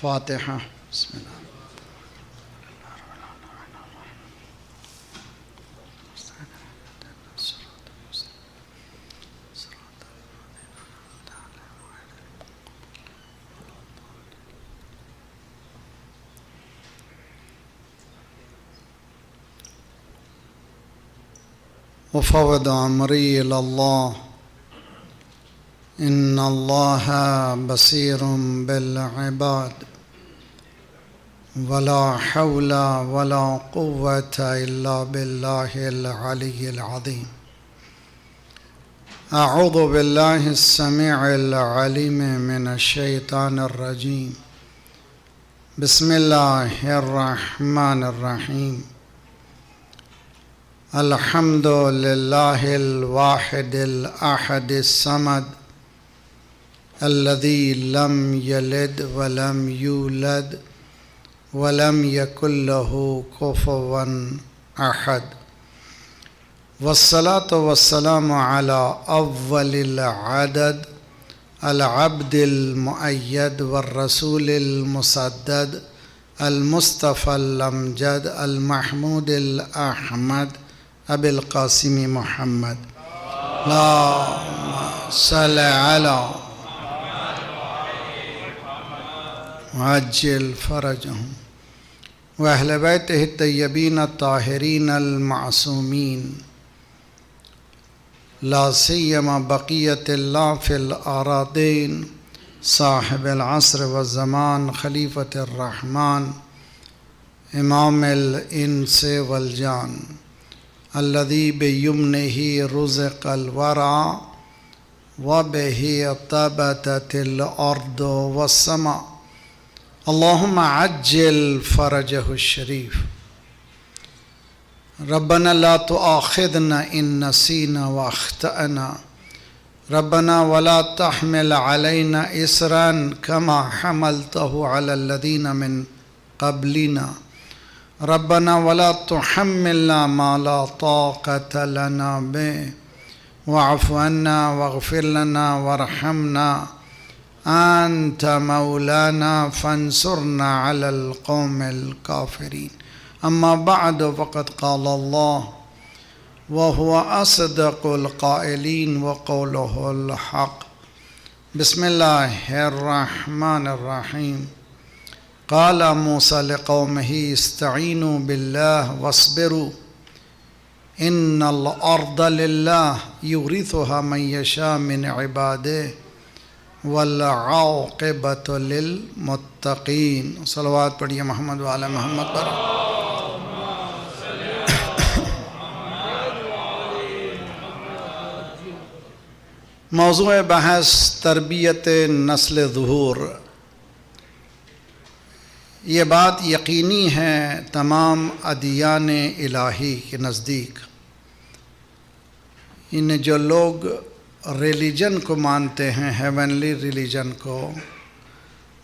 فاتحہ بسم اللہ۔ وفوض امری الی اللہ ان اللہ بصیر بالعباد ولا حول ولا قوة الا باللہ العلی العظیم۔ اعوذ باللہ السمیع العلیم من الشیطان الرجیم۔ بسم اللہ الرحمن الرحیم۔ الحمد للہ الواحد الاحد الصمد الذي لم يلد ولم يولد ولم يكن له كفوا احد، والصلاة والسلام على اول العدد العبد المؤيد والرسول المسدد المصطفى الامجد المحمود الاحمد ابی القاسم محمد اللهم صل على وعجل فرجهم واہل بیتہ الطیبین الطاہرین المعصومین لا سیما بقیت اللہ فی الارضین صاحب العصر والزمان خلیفۃ الرحمن امام الانس والجان الذی بیمنہ رزق الورع وبہ طبتت الارض والسماء اللہم عجل فرجہ الشریف۔ ربنا لا تؤاخذنا ان نسینا واخطأنا ربنا ولا تحمل علينا إصرا كما حملته على الذين من قبلنا ربنا ولا تحملنا ما لا طاقة لنا به واعف عنا واغفر لنا وارحمنا أنت مولانا فانصرنا على القوم الكافرين۔ أما بعد فقد قال الله وهو أصدق القائلين وقوله الحق۔ بسم الله الرحمن الرحيم۔ قال موسى لقومه استعينوا بالله واصبروا إن الأرض لله يورثها من يشاء من عباده والعاقبة للمتقين۔ صلوات پڑھیے محمد وعلی محمد پر۔ موضوع بحث تربیت نسل ظہور۔ یہ بات یقینی ہے تمام ادیان الہی کے نزدیک، ان جو لوگ ریلیجن کو مانتے ہیں، ہیونلی ریلیجن کو،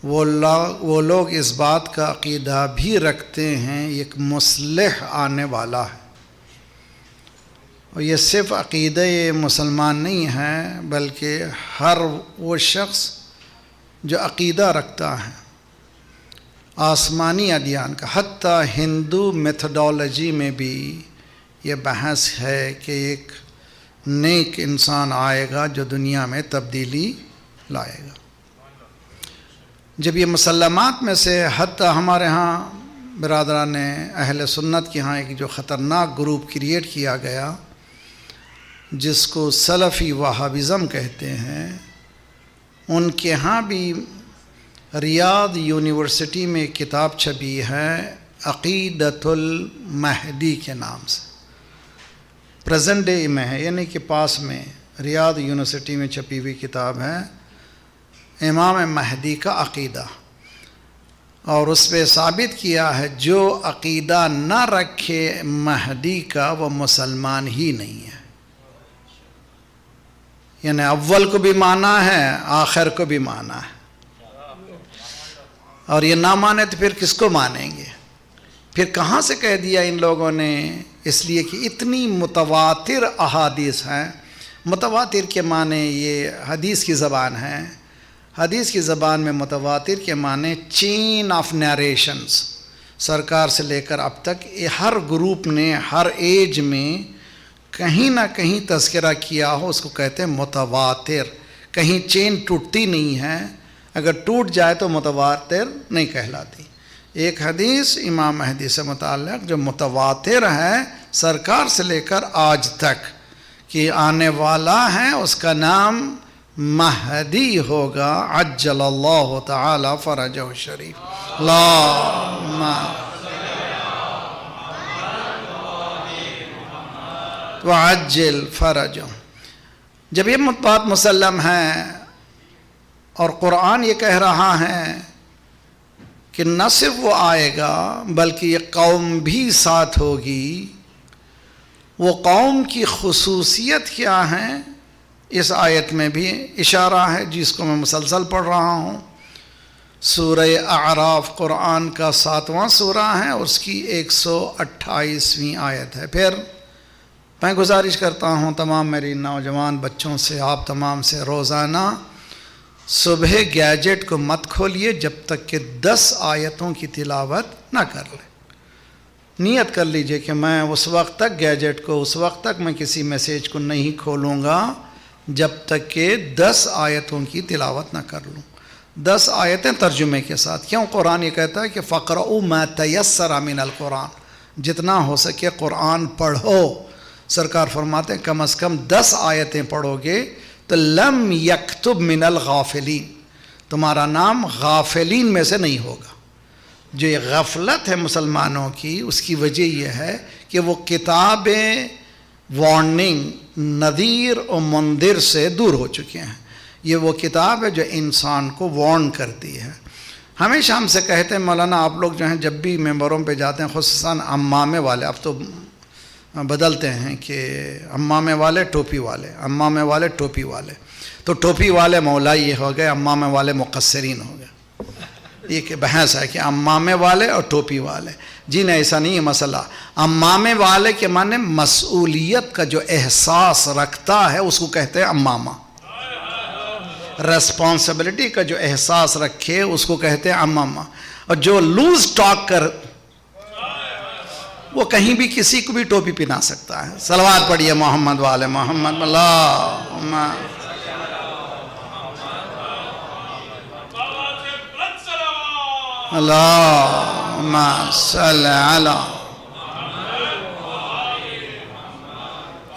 وہ لوگ اس بات کا عقیدہ بھی رکھتے ہیں ایک مصلح آنے والا ہے۔ اور یہ صرف عقیدہ مسلمان نہیں ہے، بلکہ ہر وہ شخص جو عقیدہ رکھتا ہے آسمانی ادیان کا، حتیٰ ہندو میتھڈالوجی میں بھی یہ بحث ہے کہ ایک نیک انسان آئے گا جو دنیا میں تبدیلی لائے گا۔ جب یہ مسلمات میں سے حتیٰ ہمارے ہاں برادران اہل سنت کے ہاں ایک جو خطرناک گروپ کریٹ کیا گیا جس کو سلفی وہابزم کہتے ہیں، ان کے ہاں بھی ریاض یونیورسٹی میں ایک کتاب چھپی ہے عقیدۃ المہدی کے نام سے، پریزنٹ ڈے میں ہے، یعنی کہ پاس میں ریاض یونیورسٹی میں چھپی ہوئی کتاب ہے امام مہدی کا عقیدہ، اور اس پہ ثابت کیا ہے جو عقیدہ نہ رکھے مہدی کا وہ مسلمان ہی نہیں ہے، یعنی اول کو بھی مانا ہے آخر کو بھی مانا ہے، اور یہ نہ مانے تو پھر کس کو مانیں گے؟ پھر کہاں سے کہہ دیا ان لوگوں نے اس لیے کہ اتنی متواتر احادیث ہیں. متواتر کے معنی یہ حدیث کی زبان ہے. حدیث کی زبان میں متواتر کے معنی چین آف نیریشنز. سرکار سے لے کر اب تک ہر گروپ نے ہر ایج میں کہیں نہ کہیں تذکرہ کیا ہو، اس کو کہتے ہیں متواتر. کہیں چین ٹوٹتی نہیں ہے، اگر ٹوٹ جائے تو متواتر نہیں کہلاتی. ایک حدیث امام مہدی سے متعلق جو متواتر ہے سرکار سے لے کر آج تک کہ آنے والا ہے، اس کا نام مہدی ہوگا. عجل اللہ تعالی فرجہ الشریف. اللہم وعجل فرجہ. جب یہ بات مسلم ہے اور قرآن یہ کہہ رہا ہے کہ نہ صرف وہ آئے گا بلکہ یہ قوم بھی ساتھ ہوگی، وہ قوم کی خصوصیت کیا ہے اس آیت میں بھی اشارہ ہے جس کو میں مسلسل پڑھ رہا ہوں. سورہ اعراف قرآن کا 7واں سورہ ہے، اس کی 128ویں آیت ہے. پھر میں گزارش کرتا ہوں تمام میری نوجوان بچوں سے، آپ تمام سے، روزانہ صبح گیجٹ کو مت کھولیے جب تک کہ 10 آیتوں کی تلاوت نہ کر لیں. نیت کر لیجئے کہ میں اس وقت تک گیجٹ کو، اس وقت تک میں کسی میسیج کو نہیں کھولوں گا جب تک کہ 10 آیتوں کی تلاوت نہ کر لوں. 10 آیتیں ترجمے کے ساتھ. کیوں؟ قرآن یہ کہتا ہے کہ فَقْرَؤُوا مَا تَيَسَّرَ مِنَ الْقُرْآنِ. جتنا ہو سکے قرآن پڑھو. سرکار فرماتے ہیں کم از کم 10 آیتیں پڑھو گے تو لم یکتب من الغافلین، تمہارا نام غافلین میں سے نہیں ہوگا. جو یہ غفلت ہے مسلمانوں کی، اس کی وجہ یہ ہے کہ وہ کتابیں وارننگ، نذیر و منذر سے دور ہو چکے ہیں. یہ وہ کتاب ہے جو انسان کو وارن کرتی ہے. ہمیشہ ہم سے کہتے ہیں مولانا آپ لوگ جو ہیں جب بھی ممبروں پہ جاتے ہیں، خصوصاً عمامے والے، اب تو بدلتے ہیں کہ عمامے والے ٹوپی والے، عمامے والے ٹوپی والے، تو ٹوپی والے مولائی ہو گئے، عمامے والے مقصرین ہو گئے. یہ کہ بحث ہے کہ عمامے والے اور ٹوپی والے. جی نہیں، ایسا نہیں ہے مسئلہ. عمامے والے کے معنی مسئولیت کا جو احساس رکھتا ہے اس کو کہتے ہیں عمامہ. ریسپانسبلٹی کا جو احساس رکھے اس کو کہتے ہیں عمامہ. اور جو لوز ٹاک کر، وہ کہیں بھی کسی کو بھی ٹوپی پہنا سکتا ہے. صلوات پڑھیے محمد والے محمد. اللہم اللہم صلی علی.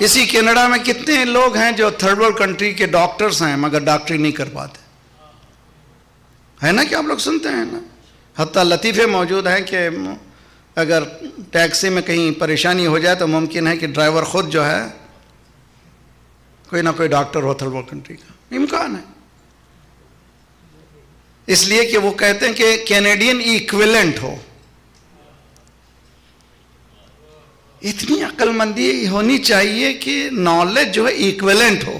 اسی کینیڈا میں کتنے لوگ ہیں جو تھرڈ ورلڈ کنٹری کے ڈاکٹرز ہیں مگر ڈاکٹری نہیں کر پاتے، ہے نا؟ کہ آپ لوگ سنتے ہیں نا، حتیٰ لطیفے موجود ہیں کہ اگر ٹیکسی میں کہیں پریشانی ہو جائے تو ممکن ہے کہ ڈرائیور خود جو ہے کوئی نہ کوئی ڈاکٹر ہو تھرڈ ورلڈ کنٹری کا. امکان ہے. اس لیے کہ وہ کہتے ہیں کہ کینیڈین ایکویلنٹ ہو. اتنی عقل مندی ہونی چاہیے کہ نالج جو ہے ایکویلنٹ ہو.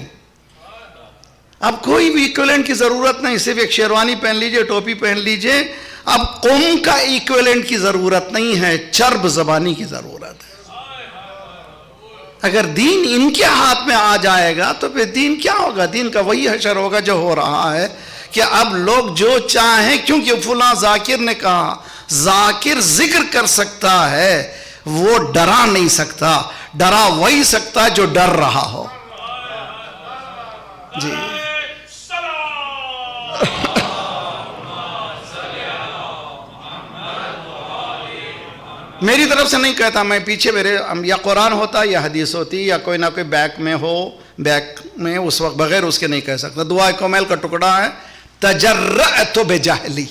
اب کوئی بھی ایکویلنٹ کی ضرورت نہیں، صرف ایک شیروانی پہن لیجئے، ٹوپی پہن لیجئے. اب قوم کا ایکویلنٹ کی ضرورت نہیں ہے، چرب زبانی کی ضرورت ہے. اگر دین ان کے ہاتھ میں آ جائے گا تو پھر دین کیا ہوگا؟ دین کا وہی حشر ہوگا جو ہو رہا ہے کہ اب لوگ جو چاہیں، کیونکہ فلاں ذاکر نے کہا. ذاکر ذکر کر سکتا ہے، وہ ڈرا نہیں سکتا. ڈرا وہی سکتا ہے جو ڈر رہا ہو. جی میری طرف سے نہیں کہتا، میں پیچھے میرے یا قرآن ہوتا یا حدیث ہوتی یا کوئی نہ کوئی بیک میں ہو، بیک میں اس وقت بغیر اس کے نہیں کہہ سکتا. دعائے کومیل کا ٹکڑا ہے، تجرأت بجہلی.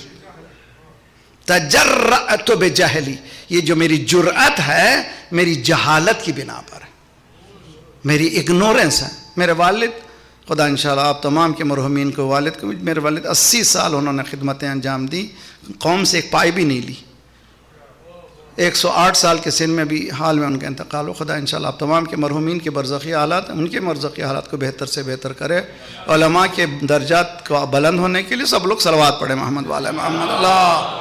تجرأت بجہلی، یہ جو میری جرأت ہے میری جہالت کی بنا پر ہے، میری اگنورنس ہے. میرے والد، خدا انشاءاللہ آپ تمام کے مرحومین کو، والد کو، میرے والد 80 سال انہوں نے خدمتیں انجام دی، قوم سے ایک پائی بھی نہیں لی. 108 سال کے سن میں بھی حال میں ان کا انتقال ہو. خدا انشاءاللہ آپ تمام کے مرحومین کے برزخی حالات، ان کے برزخی حالات کو بہتر سے بہتر کرے. علماء کے درجات کو بلند ہونے کے لیے سب لوگ صلوات پڑھیں محمد والے محمد. اللہ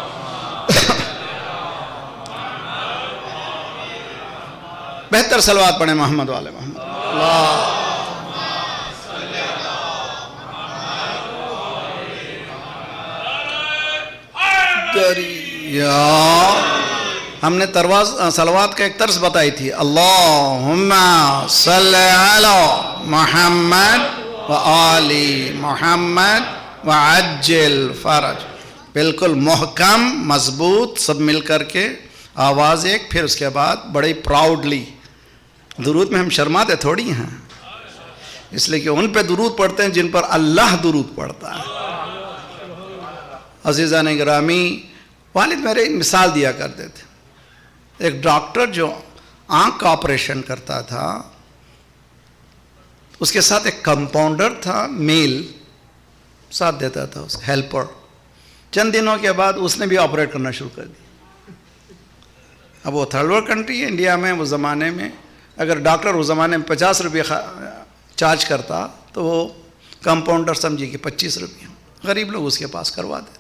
بہتر صلوات پڑھیں محمد والے محمد. اللہ دریا. ہم نے صلوات کا ایک طرز بتائی تھی. اللہم صلی علی محمد و آل محمد و عجل فرج. بالکل محکم مضبوط سب مل کر کے آواز ایک. پھر اس کے بعد بڑے پراؤڈلی. درود میں ہم شرماتے تھوڑی ہیں، اس لیے کہ ان پہ درود پڑھتے ہیں جن پر اللہ درود پڑھتا ہے. عزیزان گرامی، والد میرے مثال دیا کرتے تھے. ایک ڈاکٹر جو آنکھ کا آپریشن کرتا تھا، اس کے ساتھ ایک کمپاؤنڈر تھا، میل ساتھ دیتا تھا، اس ہیلپر. چند دنوں کے بعد اس نے بھی آپریٹ کرنا شروع کر دیا. اب وہ تھرڈ ورلڈ کنٹری ہے. انڈیا میں وہ زمانے میں اگر ڈاکٹر اس زمانے میں 50 روپے چارج کرتا تو وہ کمپاؤنڈر سمجھے کہ 25 روپے. غریب لوگ اس کے پاس کروا دیتے.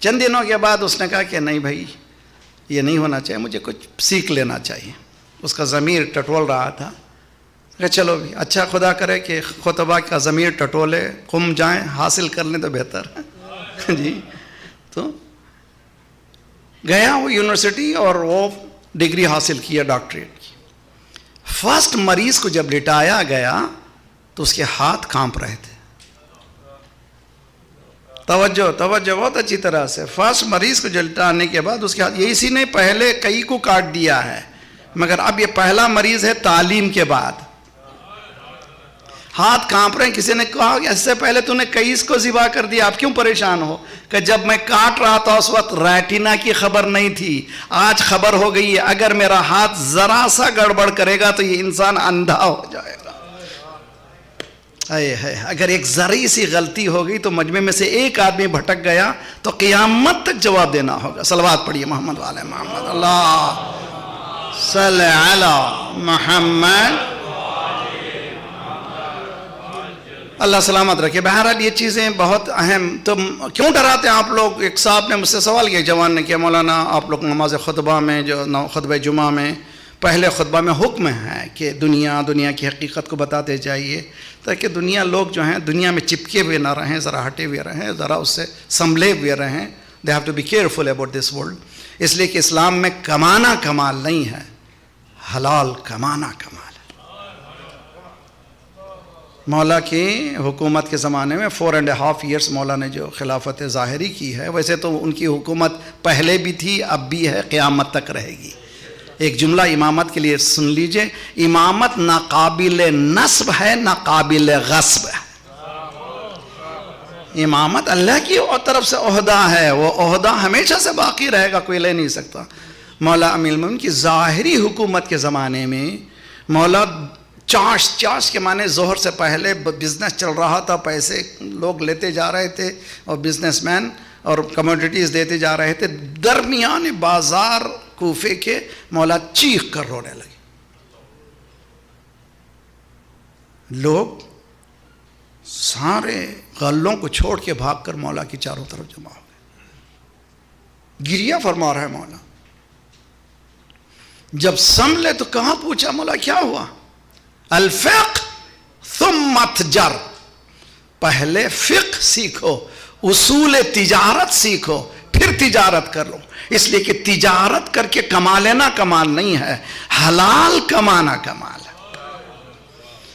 چند دنوں کے بعد اس نے کہا کہ نہیں بھائی، یہ نہیں ہونا چاہیے، مجھے کچھ سیکھ لینا چاہیے. اس کا ضمیر ٹٹول رہا تھا کہ چلو بھی اچھا خدا کرے کہ خطبہ کا ضمیر ٹٹولے، قم جائیں، حاصل کر لیں تو بہتر ہے. جی تو گیا وہ یونیورسٹی اور وہ ڈگری حاصل کیا ڈاکٹریٹ کی. فرسٹ مریض کو جب لٹایا گیا تو اس کے ہاتھ کانپ رہے تھے. توجہ بہت اچھی طرح سے. فرسٹ مریض کو لٹانے کے بعد اس کے ہاتھ، یہ اسی نے پہلے کئی کو کاٹ دیا ہے، مگر اب یہ پہلا مریض ہے تعلیم کے بعد. ہاتھ کانپ رہے ہیں. کسی نے کہا کہ اس سے پہلے تو نے کئی کو ذبح کر دیا، آپ کیوں پریشان ہو؟ کہ جب میں کاٹ رہا تھا اس وقت ریٹینا کی خبر نہیں تھی، آج خبر ہو گئی ہے. اگر میرا ہاتھ ذرا سا گڑبڑ کرے گا تو یہ انسان اندھا ہو جائے گا. اگر ایک ذرا سی غلطی ہو گئی تو مجمع میں سے ایک آدمی بھٹک گیا تو قیامت تک جواب دینا ہوگا. صلوات پڑھیے محمد والے محمد. اللہ صلی علی محمد. اللہ سلامت رکھے. بہرحال یہ چیزیں بہت اہم. تم کیوں ڈراتے ہیں آپ لوگ؟ ایک صاحب نے مجھ سے سوال کیا، جوان نے کیا، مولانا آپ لوگ نماز خطبہ میں جو خطبہ جمعہ میں پہلے خطبہ میں حکم ہے کہ دنیا کی حقیقت کو بتاتے جائیے تاکہ دنیا لوگ جو ہیں دنیا میں چپکے ہوئے نہ رہیں، ذرا ہٹے ہوئے رہیں، ذرا اس سے سنبھلے ہوئے رہیں. They have to be careful about this world. اس لیے کہ اسلام میں کمانا کمال نہیں ہے، حلال کمانا کمال ہے. مولا کی حکومت کے زمانے میں 4.5 ایئرس مولا نے جو خلافت ظاہری کی ہے، ویسے تو ان کی حکومت پہلے بھی تھی، اب بھی ہے، قیامت تک رہے گی. ایک جملہ امامت کے لیے سن لیجئے. امامت نہ قابل نصب ہے نہ قابل غصب ہے. امامت اللہ کی طرف سے عہدہ ہے، وہ عہدہ ہمیشہ سے باقی رہے گا، کوئی لے نہیں سکتا. مولا امیر المومنین کی ظاہری حکومت کے زمانے میں مولا چاش کے معنی ظہر سے پہلے بزنس چل رہا تھا، پیسے لوگ لیتے جا رہے تھے اور بزنس مین اور کموڈیٹیز دیتے جا رہے تھے. درمیان بازار کوفے کے مولا چیخ کر رونے لگے. لوگ سارے غلوں کو چھوڑ کے بھاگ کر مولا کی چاروں طرف جمع ہو گئے. گریہ فرما رہا ہے مولا. جب سنبھلے تو کہاں پوچھا، مولا کیا ہوا؟ الفقہ ثم اتجر. پہلے فقہ سیکھو، اصول تجارت سیکھو، پھر تجارت کر لو. اس لیے کہ تجارت کر کے کما لینا کمال نہیں ہے، حلال کمانا کمال ہے.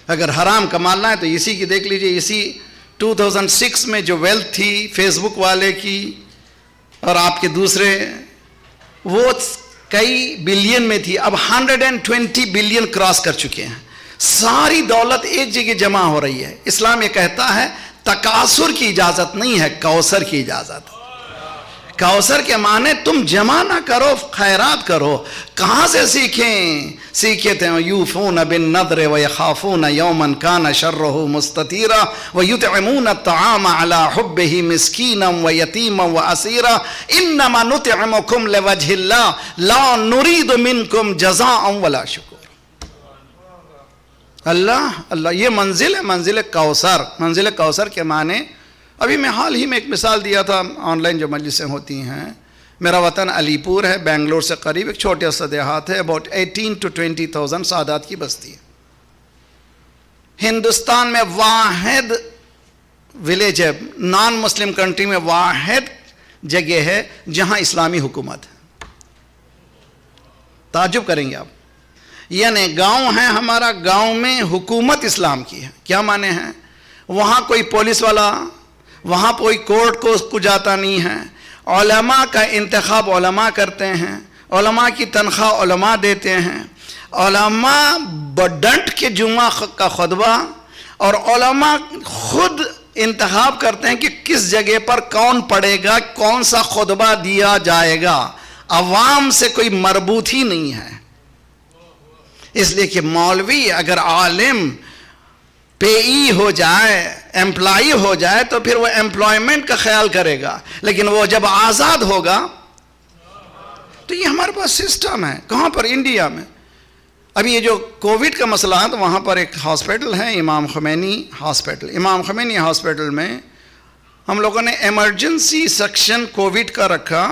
اگر حرام کمانا ہے تو اسی کی دیکھ لیجئے. اسی 2006 میں جو ویلتھ تھی فیس بک والے کی اور آپ کے دوسرے، وہ کئی بلین میں تھی، اب 120 بلین کراس کر چکے ہیں. ساری دولت ایک جگہ جمع ہو رہی ہے. اسلام یہ کہتا ہے تکاثر کی اجازت نہیں ہے، کوثر کی اجازت. کوثر کے معنی تم جمع نہ کرو، خیرات کرو. کہاں سے سیکھے تھے؟ یوفون بالنذر ویخافون یوما کان شرہ مستطیرا ویطعمون الطعام علی حبہ مسکینا ویتیما واسیرا انما نطعمکم لوجہ اللہ لا نرید منکم جزاء ولا شکور. اللہ یہ منزل ہے، منزل کوثر. منزل کوثر کے معنی ابھی میں حال ہی میں ایک مثال دیا تھا. آن لائن جو مجلسیں ہوتی ہیں، میرا وطن علی پور ہے، بنگلور سے قریب، ایک چھوٹے سا دیہات ہے، اباؤٹ 18 to 20,000 سادات کی بستی ہے۔ ہندوستان میں واحد ولیج ہے، نان مسلم کنٹری میں واحد جگہ ہے جہاں اسلامی حکومت ہے۔ تعجب کریں گے آپ، یعنی گاؤں ہے ہمارا، گاؤں میں حکومت اسلام کی ہے۔ کیا معنی ہے؟ وہاں کوئی پولیس والا، وہاں کوئی کورٹ کو جاتا نہیں ہے، علماء کا انتخاب علماء کرتے ہیں، علماء کی تنخواہ علماء دیتے ہیں، علماء ڈنٹ کے جمعہ کا خطبہ، اور علماء خود انتخاب کرتے ہیں کہ کس جگہ پر کون پڑھے گا، کون سا خطبہ دیا جائے گا۔ عوام سے کوئی مربوط ہی نہیں ہے، اس لیے کہ مولوی اگر عالم پے ای ہو جائے، امپلائی ہو جائے، تو پھر وہ امپلائمنٹ کا خیال کرے گا، لیکن وہ جب آزاد ہوگا تو یہ ہمارے پاس سسٹم ہے۔ کہاں پر؟ انڈیا میں۔ ابھی یہ جو کووڈ کا مسئلہ ہے تو وہاں پر ایک ہاسپٹل ہے، امام خمینی ہاسپٹل۔ امام خمینی ہاسپٹل میں ہم لوگوں نے ایمرجنسی سیکشن کووڈ کا رکھا،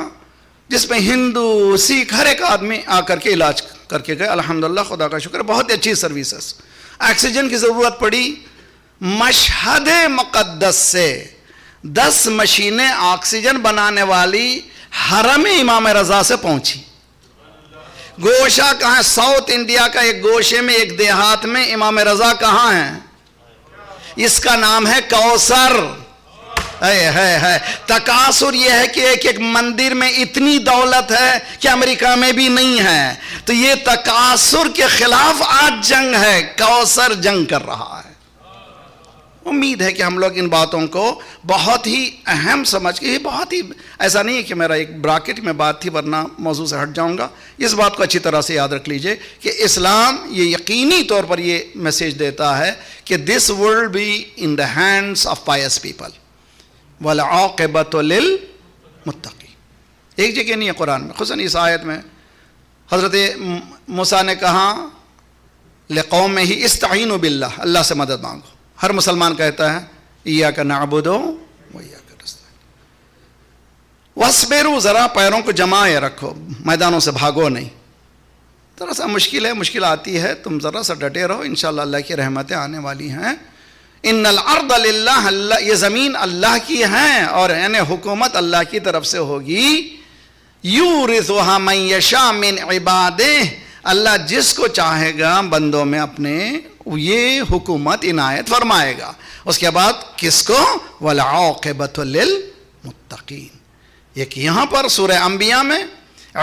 جس میں ہندو سکھ ہر ایک آدمی آ کر کے علاج کر کے گئے۔ الحمدللہ، خدا کا شکر، بہت اچھی سروسز۔ آکسیجن کی ضرورت پڑی، مشہد مقدس سے 10 مشینیں آکسیجن بنانے والی حرم امام رضا سے پہنچی۔ گوشہ کہاں ہے؟ ساؤتھ انڈیا کا ایک گوشے میں، ایک دیہات میں امام رضا کہاں ہے؟ اس کا نام ہے کوثر۔ ہے تکاثر یہ ہے کہ ایک ایک مندر میں اتنی دولت ہے کہ امریکہ میں بھی نہیں ہے، تو یہ تکاثر کے خلاف آج جنگ ہے، کوثر جنگ کر رہا ہے۔ امید ہے کہ ہم لوگ ان باتوں کو بہت ہی اہم سمجھ کے، یہ بہت ہی ایسا نہیں ہے کہ میرا ایک براکٹ میں بات تھی ورنہ موضوع سے ہٹ جاؤں گا، اس بات کو اچھی طرح سے یاد رکھ لیجئے کہ اسلام یہ یقینی طور پر یہ میسیج دیتا ہے کہ this world be in the hands of pious people والعاقبۃ للمتقین۔ ایک جگہ نہیں ہے قرآن میں، خصوصاً اس آیت میں حضرت موسیٰ نے کہا لقومہ استعینوا باللہ، اللہ سے مدد مانگو۔ ہر مسلمان کہتا ہے ایاک نعبد و ایاک نستعین۔ واصبروا، ذرا پیروں کو جمائے رکھو، میدانوں سے بھاگو نہیں۔ ذرا سا مشکل ہے، مشکل آتی ہے، تم ذرا سا ڈٹے رہو، انشاءاللہ اللہ کی رحمتیں آنے والی ہیں۔ ان الارض للہ، اللہ، یہ زمین اللہ کی ہیں اور یعنی حکومت اللہ کی طرف سے ہوگی۔ یورثها من یشاء من عبادہ، اللہ جس کو چاہے گا بندوں میں اپنے یہ حکومت عنایت فرمائے گا۔ اس کے بعد کس کو؟ والعاقبۃ للمتقین۔ ایک یہاں پر سورہ انبیاء میں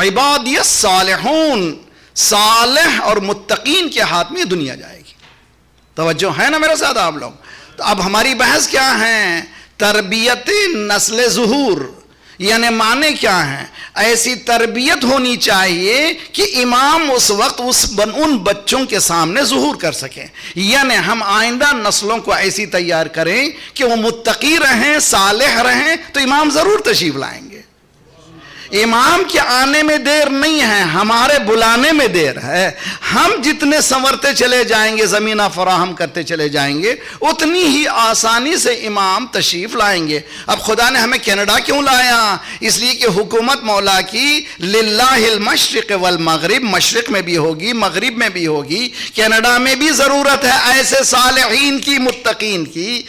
عبادی الصالحون، صالح اور متقین کے ہاتھ میں دنیا جائے گی۔ توجہ ہے نا میرے ساتھ آپ لوگ؟ تو اب ہماری بحث کیا ہے؟ تربیت نسل ظہور، یعنی معنی کیا ہے؟ ایسی تربیت ہونی چاہیے کہ امام اس وقت ان بچوں کے سامنے ظہور کر سکیں، یعنی ہم آئندہ نسلوں کو ایسی تیار کریں کہ وہ متقی رہیں، صالح رہیں، تو امام ضرور تشریف لائیں گے۔ امام کے آنے میں دیر نہیں ہے، ہمارے بلانے میں دیر ہے۔ ہم جتنے سنورتے چلے جائیں گے، زمینہ فراہم کرتے چلے جائیں گے، اتنی ہی آسانی سے امام تشریف لائیں گے۔ اب خدا نے ہمیں کینیڈا کیوں لایا؟ اس لیے کہ حکومت مولا کی للہ المشرق والمغرب، مشرق میں بھی ہوگی، مغرب میں بھی ہوگی۔ کینیڈا میں بھی ضرورت ہے ایسے صالحین کی، متقین کی۔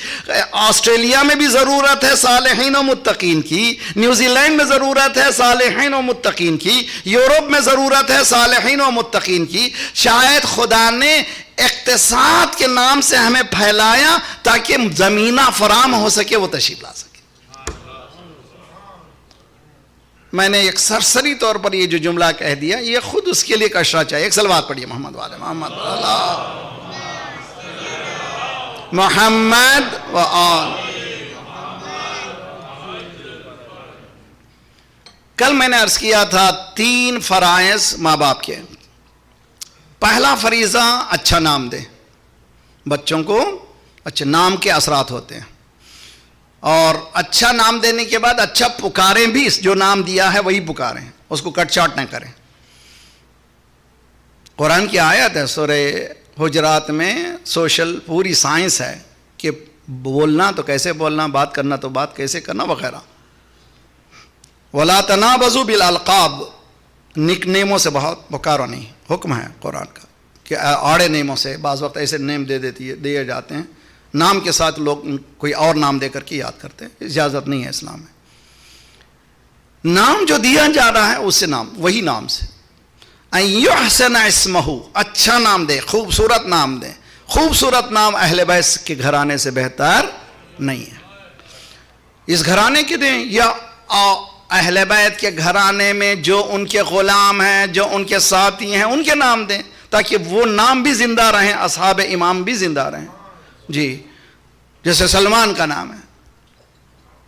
آسٹریلیا میں بھی ضرورت ہے صالحین و متقین کی۔ نیوزی لینڈ میں ضرورت ہے صالحین و متقین کی۔ یورپ میں ضرورت ہے صالحین و متقین کی۔ شاید خدا نے اقتصاد کے نام سے ہمیں پھیلایا تاکہ زمینہ فراہم ہو سکے، وہ تشریف لا سکے۔ میں نے ایک سرسری طور پر یہ جو جملہ کہہ دیا، یہ خود اس کے لیے کشرا چاہیے۔ ایک صلوات پڑھیے محمد والے محمد، محمد و آل۔ کل میں نے عرض کیا تھا 3 فرائض ماں باپ کے۔ پہلا فریضہ اچھا نام دے، بچوں کو اچھے نام کے اثرات ہوتے ہیں، اور اچھا نام دینے کے بعد اچھا پکاریں بھی، جو نام دیا ہے وہی پکاریں، اس کو کٹ چاٹ نہ کریں۔ قرآن کی آیت ہے سورہ حجرات میں، سوشل پوری سائنس ہے کہ بولنا تو کیسے بولنا، بات کرنا تو بات کیسے کرنا وغیرہ۔ ولا تنابزوا بالالقاب، نک نیموں سے بہت پکارو نہیں، حکم ہے قرآن کا کہ آڑے نیموں سے بعض وقت ایسے نیم دیے جاتے ہیں، نام کے ساتھ لوگ کوئی اور نام دے کر کے یاد کرتے ہیں، اجازت نہیں ہے اسلام میں۔ نام جو دیا جا رہا ہے اس سے نام، وہی نام سے، ان یحسن اسمہ، اچھا نام دے، خوبصورت نام دے۔ خوبصورت نام اہل بیت کے گھرانے سے بہتر نہیں ہے، اس گھرانے کے دیں یا اہل بیت کے گھرانے میں جو ان کے غلام ہیں، جو ان کے ساتھی ہیں، ان کے نام دیں تاکہ وہ نام بھی زندہ رہیں، اصحاب امام بھی زندہ رہیں۔ جی، جیسے سلمان کا نام ہے،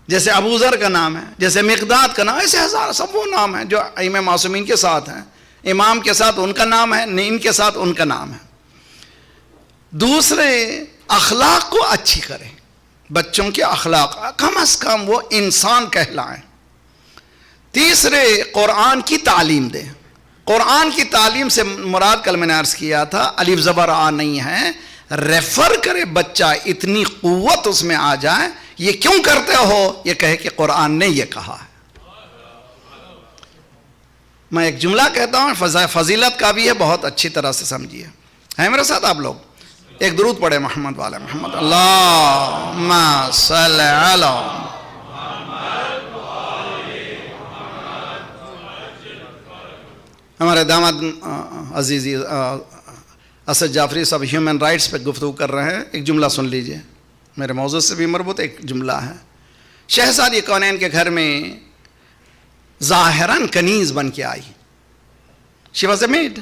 جیسے ابو ذر کا نام ہے، جیسے مقداد کا نام، ایسے ہزار سب وہ نام ہیں جو ائمہ معصومین کے ساتھ ہیں، امام کے ساتھ ان کا نام ہے، ان کے ساتھ ان کا نام ہے۔ دوسرے، اخلاق کو اچھی کریں، بچوں کے اخلاق کم از کم وہ انسان کہلائیں۔ تیسرے، قرآن کی تعلیم دیں۔ قرآن کی تعلیم سے مراد کل میں نے عرض کیا تھا الف زبر آ نہیں ہے، ریفر کرے بچہ، اتنی قوت اس میں آ جائے، یہ کیوں کرتے ہو، یہ کہے کہ قرآن نے یہ کہا ہے۔ میں ایک جملہ کہتا ہوں، فضیلت کا بھی ہے، بہت اچھی طرح سے سمجھیے۔ ہے میرے ساتھ آپ لوگ؟ ایک درود پڑھے محمد والے محمد، اللہم صلی علی ہمارے داماد عزیزی اسد جعفری صاحب ہیومن رائٹس پہ گفتگو کر رہے ہیں، ایک جملہ سن لیجئے، میرے موضوع سے بھی مربوط ایک جملہ ہے۔ شہزادی کونین کے گھر میں ظاہراً کنیز بن کے آئی، she was a maid,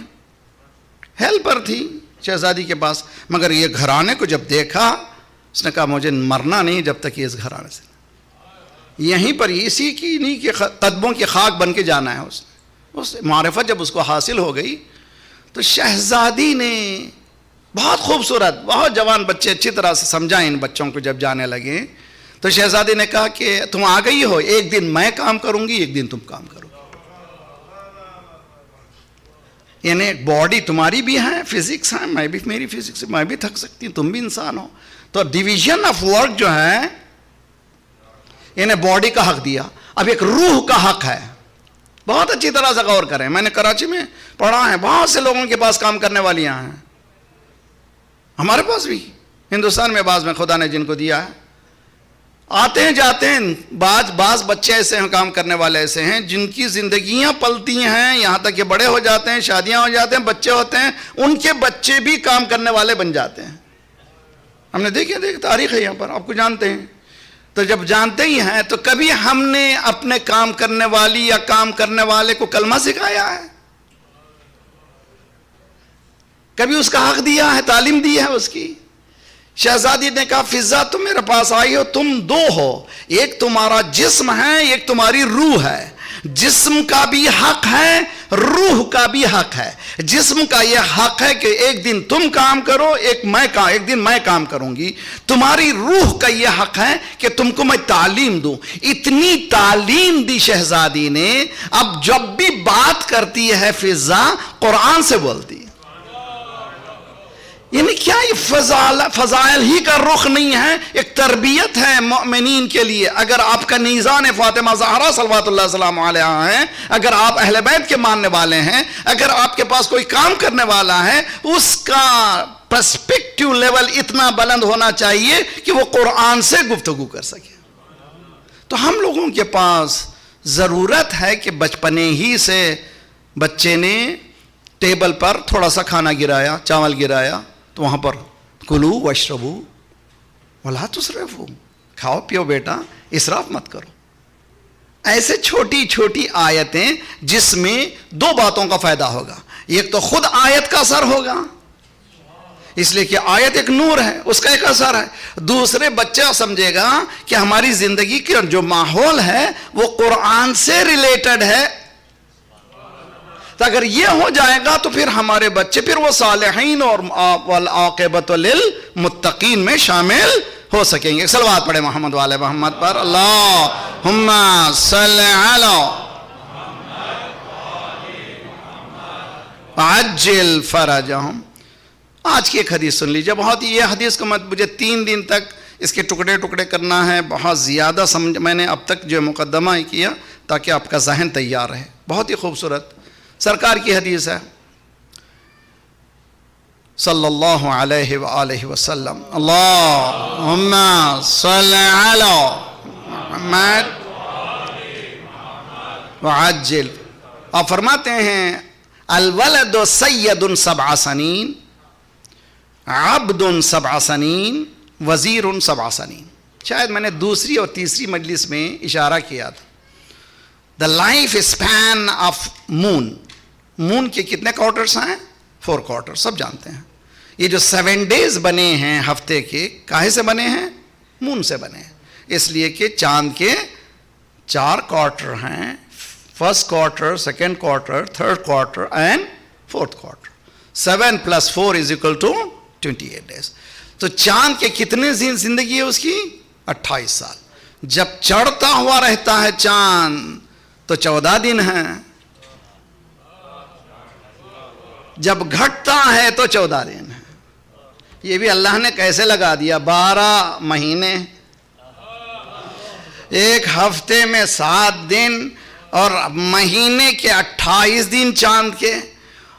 helper تھی شہزادی کے پاس، مگر یہ گھرانے کو جب دیکھا اس نے کہا مجھے مرنا نہیں جب تک یہ اس گھرانے سے، یہیں پر اسی کی نہیں کہ قدموں کی خاک بن کے جانا ہے۔ اس معرفت جب اس کو حاصل ہو گئی تو شہزادی نے بہت خوبصورت، بہت جوان بچے اچھی طرح سے سمجھائیں ان بچوں کو، جب جانے لگے تو شہزادی نے کہا کہ تم آ گئی ہو، ایک دن میں کام کروں گی، ایک دن تم کام کرو گی، یعنی ایک باڈی تمہاری بھی ہے، فزکس ہے، میں بھی، میری فزکس، میں بھی تھک سکتی ہوں، تم بھی انسان ہو، تو ڈیویژن آف ورک جو ہے یعنی باڈی کا حق دیا، اب ایک روح کا حق ہے۔ بہت اچھی طرح سے غور کریں، میں نے کراچی میں پڑھا ہے، بہت سے لوگوں کے پاس کام کرنے والیاں ہیں، ہمارے پاس بھی ہندوستان میں بعض میں خدا نے جن کو دیا ہے، آتے ہیں جاتے ہیں، بعض بچے ایسے ہیں، کام کرنے والے ایسے ہیں جن کی زندگیاں پلتی ہیں، یہاں تک کہ بڑے ہو جاتے ہیں، شادیاں ہو جاتے ہیں، بچے ہوتے ہیں، ان کے بچے بھی کام کرنے والے بن جاتے ہیں۔ ہم نے دیکھ تاریخ ہے یہاں پر، آپ کو جانتے ہیں، تو جب جانتے ہی ہیں تو کبھی ہم نے اپنے کام کرنے والی یا کام کرنے والے کو کلمہ سکھایا ہے؟ کبھی اس کا حق دیا ہے، تعلیم دی ہے اس کی؟ شہزادی نے کہا فضا تم میرے پاس آئی ہو، تم دو ہو، ایک تمہارا جسم ہے، ایک تمہاری روح ہے، جسم کا بھی حق ہے، روح کا بھی حق ہے۔ جسم کا یہ حق ہے کہ ایک دن تم کام کرو، ایک دن میں کام کروں گی۔ تمہاری روح کا یہ حق ہے کہ تم کو میں تعلیم دوں۔ اتنی تعلیم دی شہزادی نے، اب جب بھی بات کرتی ہے فضا قرآن سے بولتی ہے، یعنی کیا یہ فضائل ہی کا رخ نہیں ہے، ایک تربیت ہے مومنین کے لیے۔ اگر آپ کا نیزان فاطمہ زہرا صلوات اللہ السلام علیہا ہیں، اگر آپ اہل بیت کے ماننے والے ہیں، اگر آپ کے پاس کوئی کام کرنے والا ہے، اس کا پرسپیکٹیو لیول اتنا بلند ہونا چاہیے کہ وہ قرآن سے گفتگو کر سکے۔ تو ہم لوگوں کے پاس ضرورت ہے کہ بچپنے ہی سے بچے نے ٹیبل پر تھوڑا سا کھانا گرایا، چاول گرایا، تو وہاں پر کلو واشربو ولا تسرفو، کھاؤ پیو بیٹا، اسراف مت کرو۔ ایسے چھوٹی چھوٹی آیتیں جس میں دو باتوں کا فائدہ ہوگا، ایک تو خود آیت کا اثر ہوگا، اس لیے کہ آیت ایک نور ہے، اس کا ایک اثر ہے، دوسرے بچہ سمجھے گا کہ ہماری زندگی کا جو ماحول ہے وہ قرآن سے ریلیٹڈ ہے۔ تو اگر یہ ہو جائے گا تو پھر ہمارے بچے پھر وہ صالحین اور والعاقبۃ للمتقین میں شامل ہو سکیں گے۔ صلوات پڑھے محمد والے محمد پر، اللہم صلی علی عجل فرجہم۔ آج کی ایک حدیث سن لیجیے، بہت یہ حدیث کو مجھے 3 دن تک اس کے ٹکڑے ٹکڑے کرنا ہے، بہت زیادہ سمجھ، میں نے اب تک جو مقدمہ کیا تاکہ آپ کا ذہن تیار رہے. بہت ہی خوبصورت سرکار کی حدیث ہے صلی اللہ علیہ وآلہ وسلم. اللہم صلی علی محمد وعجل. آپ فرماتے ہیں الولد سید 7 سنین عبد 7 سنین وزیر 7 سنین. شاید میں نے دوسری اور تیسری مجلس میں اشارہ کیا تھا. دا لائف اسپین آف مون کے کتنے کوارٹرز ہیں؟ 4 کوارٹر. سب جانتے ہیں. یہ جو 7 ڈیز بنے ہیں ہفتے کے کاہے سے بنے ہیں؟ مون سے بنے ہیں. اس لیے کہ چاند کے 4 کوارٹر ہیں. First quarter, second quarter, third quarter and fourth quarter. 7 + 4 = 28 days. تو چاند کے کتنے زندگی ہے اس کی؟ 28 سال. جب چڑھتا ہوا رہتا ہے چاند تو 14 دن ہیں. جب گھٹتا ہے تو 14 دن ہے. یہ بھی اللہ نے کیسے لگا دیا؟ 12 مہینے, ایک ہفتے میں 7 دن اور مہینے کے 28 دن چاند کے.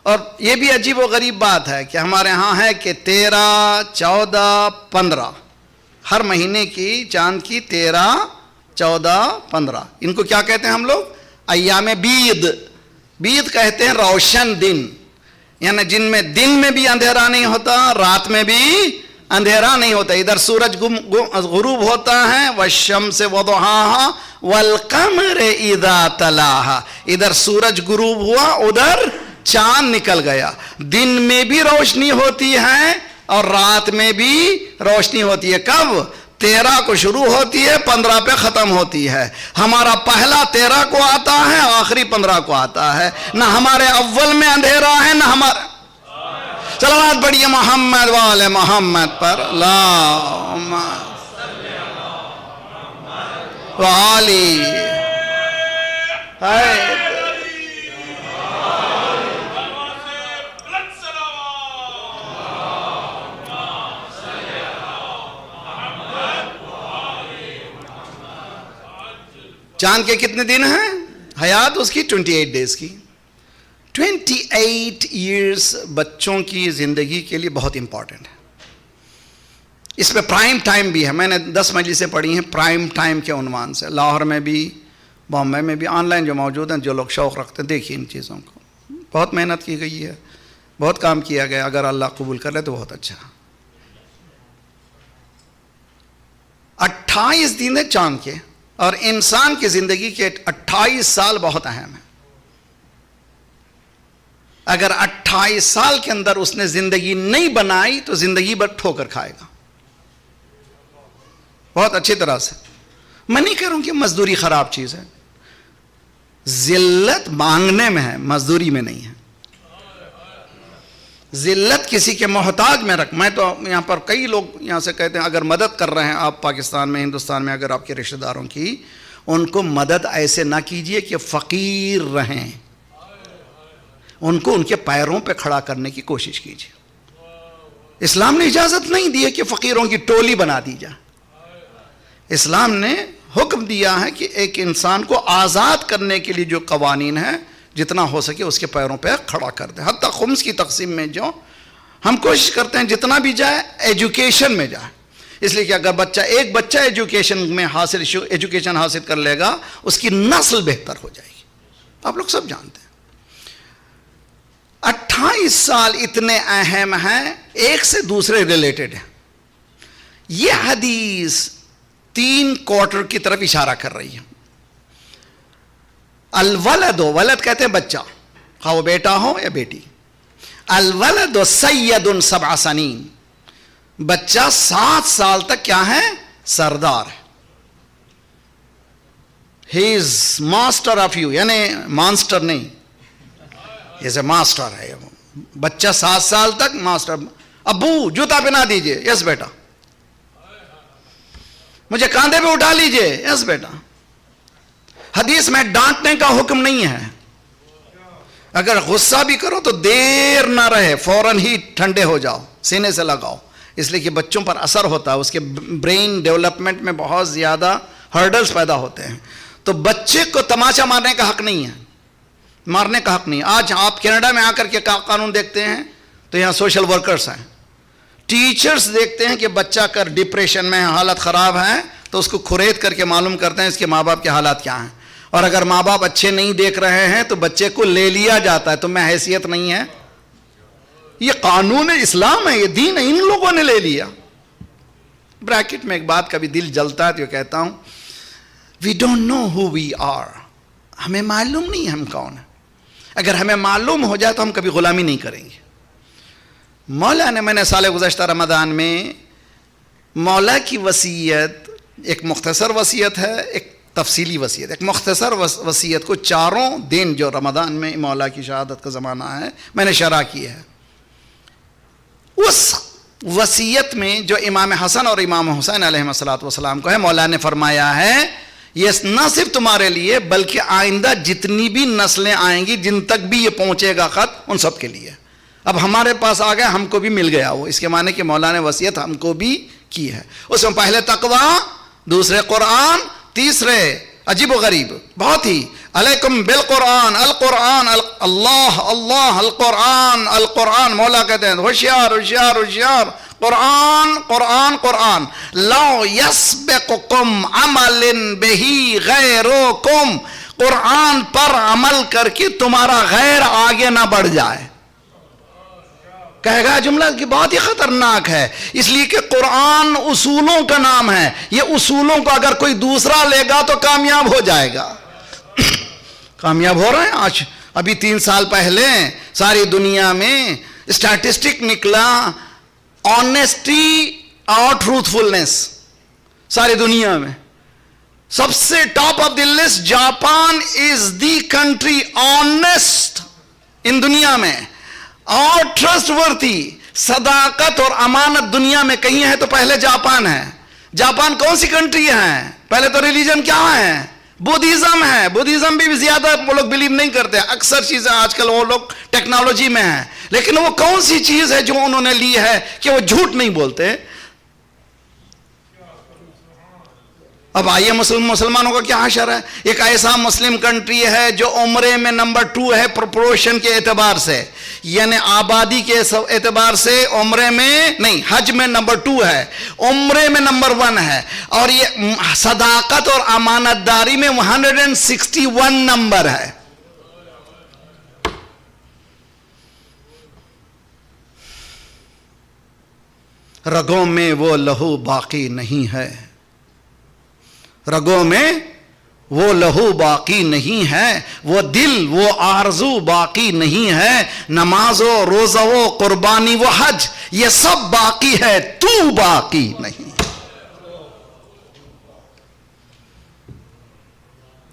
اور یہ بھی عجیب و غریب بات ہے کہ ہمارے ہاں ہے کہ 13, 14, 15 ہر مہینے کی چاند کی 13, 14, 15 ان کو کیا کہتے ہیں ہم لوگ؟ ایام بید. بید کہتے ہیں روشن دن, یعنی جن میں دن میں بھی اندھیرا نہیں ہوتا, رات میں بھی اندھیرا نہیں ہوتا. ادھر سورج غروب ہوتا ہے والشمس وضحاها والقمر اذا تلاها. ادھر سورج غروب ہوا, ادھر چاند نکل گیا. دن میں بھی روشنی ہوتی ہے اور رات میں بھی روشنی ہوتی ہے. کب؟ 13 کو شروع ہوتی ہے, 15 پہ ختم ہوتی ہے. ہمارا پہلا 13 کو آتا ہے, آخری 15 کو آتا ہے. نہ ہمارے اول میں اندھیرا ہے نہ ہمارا. صلوات پڑھیے محمد والے محمد پر. اللہم وآلی. چاند کے کتنے دن ہیں؟ حیات اس کی 28 ڈیز کی. 28 ایئرس بچوں کی زندگی کے لیے بہت امپورٹنٹ ہے. اس میں پرائم ٹائم بھی ہے. میں نے 10 مجلسیں پڑھی ہیں پرائم ٹائم کے عنوان سے. لاہور میں بھی, بامبے میں بھی, آن لائن جو موجود ہیں, جو لوگ شوق رکھتے ہیں دیکھیے ان چیزوں کو. بہت محنت کی گئی ہے, بہت کام کیا گیا. اگر اللہ قبول کر لے تو بہت اچھا. 28 دن ہے چاند کے, اور انسان کی زندگی کے 28 سال بہت اہم ہے. اگر 28 سال کے اندر اس نے زندگی نہیں بنائی تو زندگی بھر ٹھوکر کھائے گا بہت اچھی طرح سے. میں نہیں کہہ رہا ہوں کہ مزدوری خراب چیز ہے. ذلت مانگنے میں ہے, مزدوری میں نہیں ہے. ذلت کسی کے محتاج میں رکھ. میں تو یہاں پر کئی لوگ یہاں سے کہتے ہیں اگر مدد کر رہے ہیں آپ پاکستان میں, ہندوستان میں, اگر آپ کے رشتہ داروں کی, ان کو مدد ایسے نہ کیجئے کہ فقیر رہیں. ان کو ان کے پیروں پہ کھڑا کرنے کی کوشش کیجئے. اسلام نے اجازت نہیں دی ہے کہ فقیروں کی ٹولی بنا دی جائے. اسلام نے حکم دیا ہے کہ ایک انسان کو آزاد کرنے کے لیے جو قوانین ہیں جتنا ہو سکے اس کے پیروں پہ کھڑا کر دے. حتیٰ خمس کی تقسیم میں جو ہم کوشش کرتے ہیں جتنا بھی جائے ایجوکیشن میں جائے. اس لیے کہ اگر ایک بچہ ایجوکیشن حاصل کر لے گا اس کی نسل بہتر ہو جائے گی. آپ لوگ سب جانتے ہیں. 28 سال اتنے اہم ہیں, ایک سے دوسرے ریلیٹڈ ہیں. یہ حدیث 3 کوارٹر کی طرف اشارہ کر رہی ہے. الولد, ولد کہتے ہیں بچہ, خواہ وہ بیٹا ہو یا بیٹی. الولد سید 7 سنین, بچہ 7 سال تک کیا ہے؟ سردار ہے. ہی از ماسٹر آف یو, یعنی مانسٹر نہیں, جیسے ماسٹر ہے. بچہ 7 سال تک ماسٹر. ابو جوتا پہنا دیجئے, یس بیٹا. مجھے کاندھے پہ اٹھا لیجئے, یس بیٹا. حدیث میں ڈانٹنے کا حکم نہیں ہے. اگر غصہ بھی کرو تو دیر نہ رہے, فوراً ہی ٹھنڈے ہو جاؤ, سینے سے لگاؤ. اس لیے کہ بچوں پر اثر ہوتا ہے, اس کے برین ڈیولپمنٹ میں بہت زیادہ ہرڈلز پیدا ہوتے ہیں. تو بچے کو تماشا مارنے کا حق نہیں ہے، مارنے کا حق نہیں۔ آج آپ کینیڈا میں آ کر کے قانون دیکھتے ہیں تو یہاں سوشل ورکرز ہیں، ٹیچرز دیکھتے ہیں کہ بچہ کر ڈپریشن میں حالت خراب ہے تو اس کو کھرید کر کے معلوم کرتے ہیں اس کے ماں باپ کے حالات کیا ہیں، اور اگر ماں باپ اچھے نہیں دیکھ رہے ہیں تو بچے کو لے لیا جاتا ہے، تو میں حیثیت نہیں ہے، یہ قانون اسلام ہے، یہ دین ہے، ان لوگوں نے لے لیا۔ بریکٹ میں ایک بات کبھی دل جلتا ہے تو یہ کہتا ہوں we don't know who we are، ہمیں معلوم نہیں ہم کون ہیں، اگر ہمیں معلوم ہو جائے تو ہم کبھی غلامی نہیں کریں گے۔ مولا نے، میں نے سال گزشتہ رمضان میں مولا کی وصیت، ایک مختصر وصیت ہے، ایک تفصیلی وصیت، ایک مختصر وصیت کو چاروں دن جو رمضان میں مولا کی شہادت کا زمانہ ہے میں نے شرح کی ہے۔ اس وصیت میں جو امام حسن اور امام حسین علیہ السلام کو ہے، مولا نے فرمایا ہے یہ نہ صرف تمہارے لیے بلکہ آئندہ جتنی بھی نسلیں آئیں گی جن تک بھی یہ پہنچے گا خط، ان سب کے لیے۔ اب ہمارے پاس آ گیا، ہم کو بھی مل گیا وہ، اس کے معنی کہ مولا نے وصیت ہم کو بھی کی ہے۔ اس میں پہلے تقویٰ، دوسرے قرآن، تیسرے عجیب و غریب بہت ہی، علیکم بالقرآن، القرآن، اللہ اللہ، القرآن القرآن، مولا کہتے ہیں ہوشیار ہوشیار ہوشیار، قرآن قرآن قرآن، لو یسبقکم عمل بہی غیرکم، قرآن پر عمل کر کے تمہارا غیر آگے نہ بڑھ جائے۔ کہے گا جملہ کہ بہت ہی خطرناک ہے، اس لیے کہ قرآن اصولوں کا نام ہے، یہ اصولوں کو اگر کوئی دوسرا لے گا تو کامیاب ہو جائے گا۔ کامیاب ہو رہے ہیں آج، ابھی 3 سال پہلے ساری دنیا میں اسٹیٹسٹک نکلا، آنیسٹی اور ٹروتھفلنس، ساری دنیا میں سب سے top of the list Japan is the country honest in دنیا میں، اور ٹرسٹ ورتھی، صداقت اور امانت دنیا میں کہیں ہے تو پہلے جاپان ہے۔ جاپان کون سی کنٹری ہے؟ پہلے تو ریلیجن کیا ہے؟ بدھزم ہے۔ بدھزم بھی زیادہ وہ لوگ بلیو نہیں کرتے، اکثر چیزیں آج کل وہ لوگ ٹیکنالوجی میں ہیں، لیکن وہ کون سی چیز ہے جو انہوں نے لی ہے کہ وہ جھوٹ نہیں بولتے۔ اب آئیے مسلمانوں کا کیا حشر ہے؟ ایک ایسا مسلم کنٹری ہے جو عمرے میں نمبر 2 ہے پروپورشن کے اعتبار سے، یعنی آبادی کے اعتبار سے عمرے میں نہیں، حج میں نمبر 2 ہے، عمرے میں نمبر 1 ہے، اور یہ صداقت اور امانت داری میں 161 نمبر ہے۔ رگوں میں وہ لہو باقی نہیں ہے، رگوں میں وہ لہو باقی نہیں ہے، وہ دل وہ آرزو باقی نہیں ہے، نماز و روزہ و قربانی و حج یہ سب باقی ہے، تو باقی نہیں۔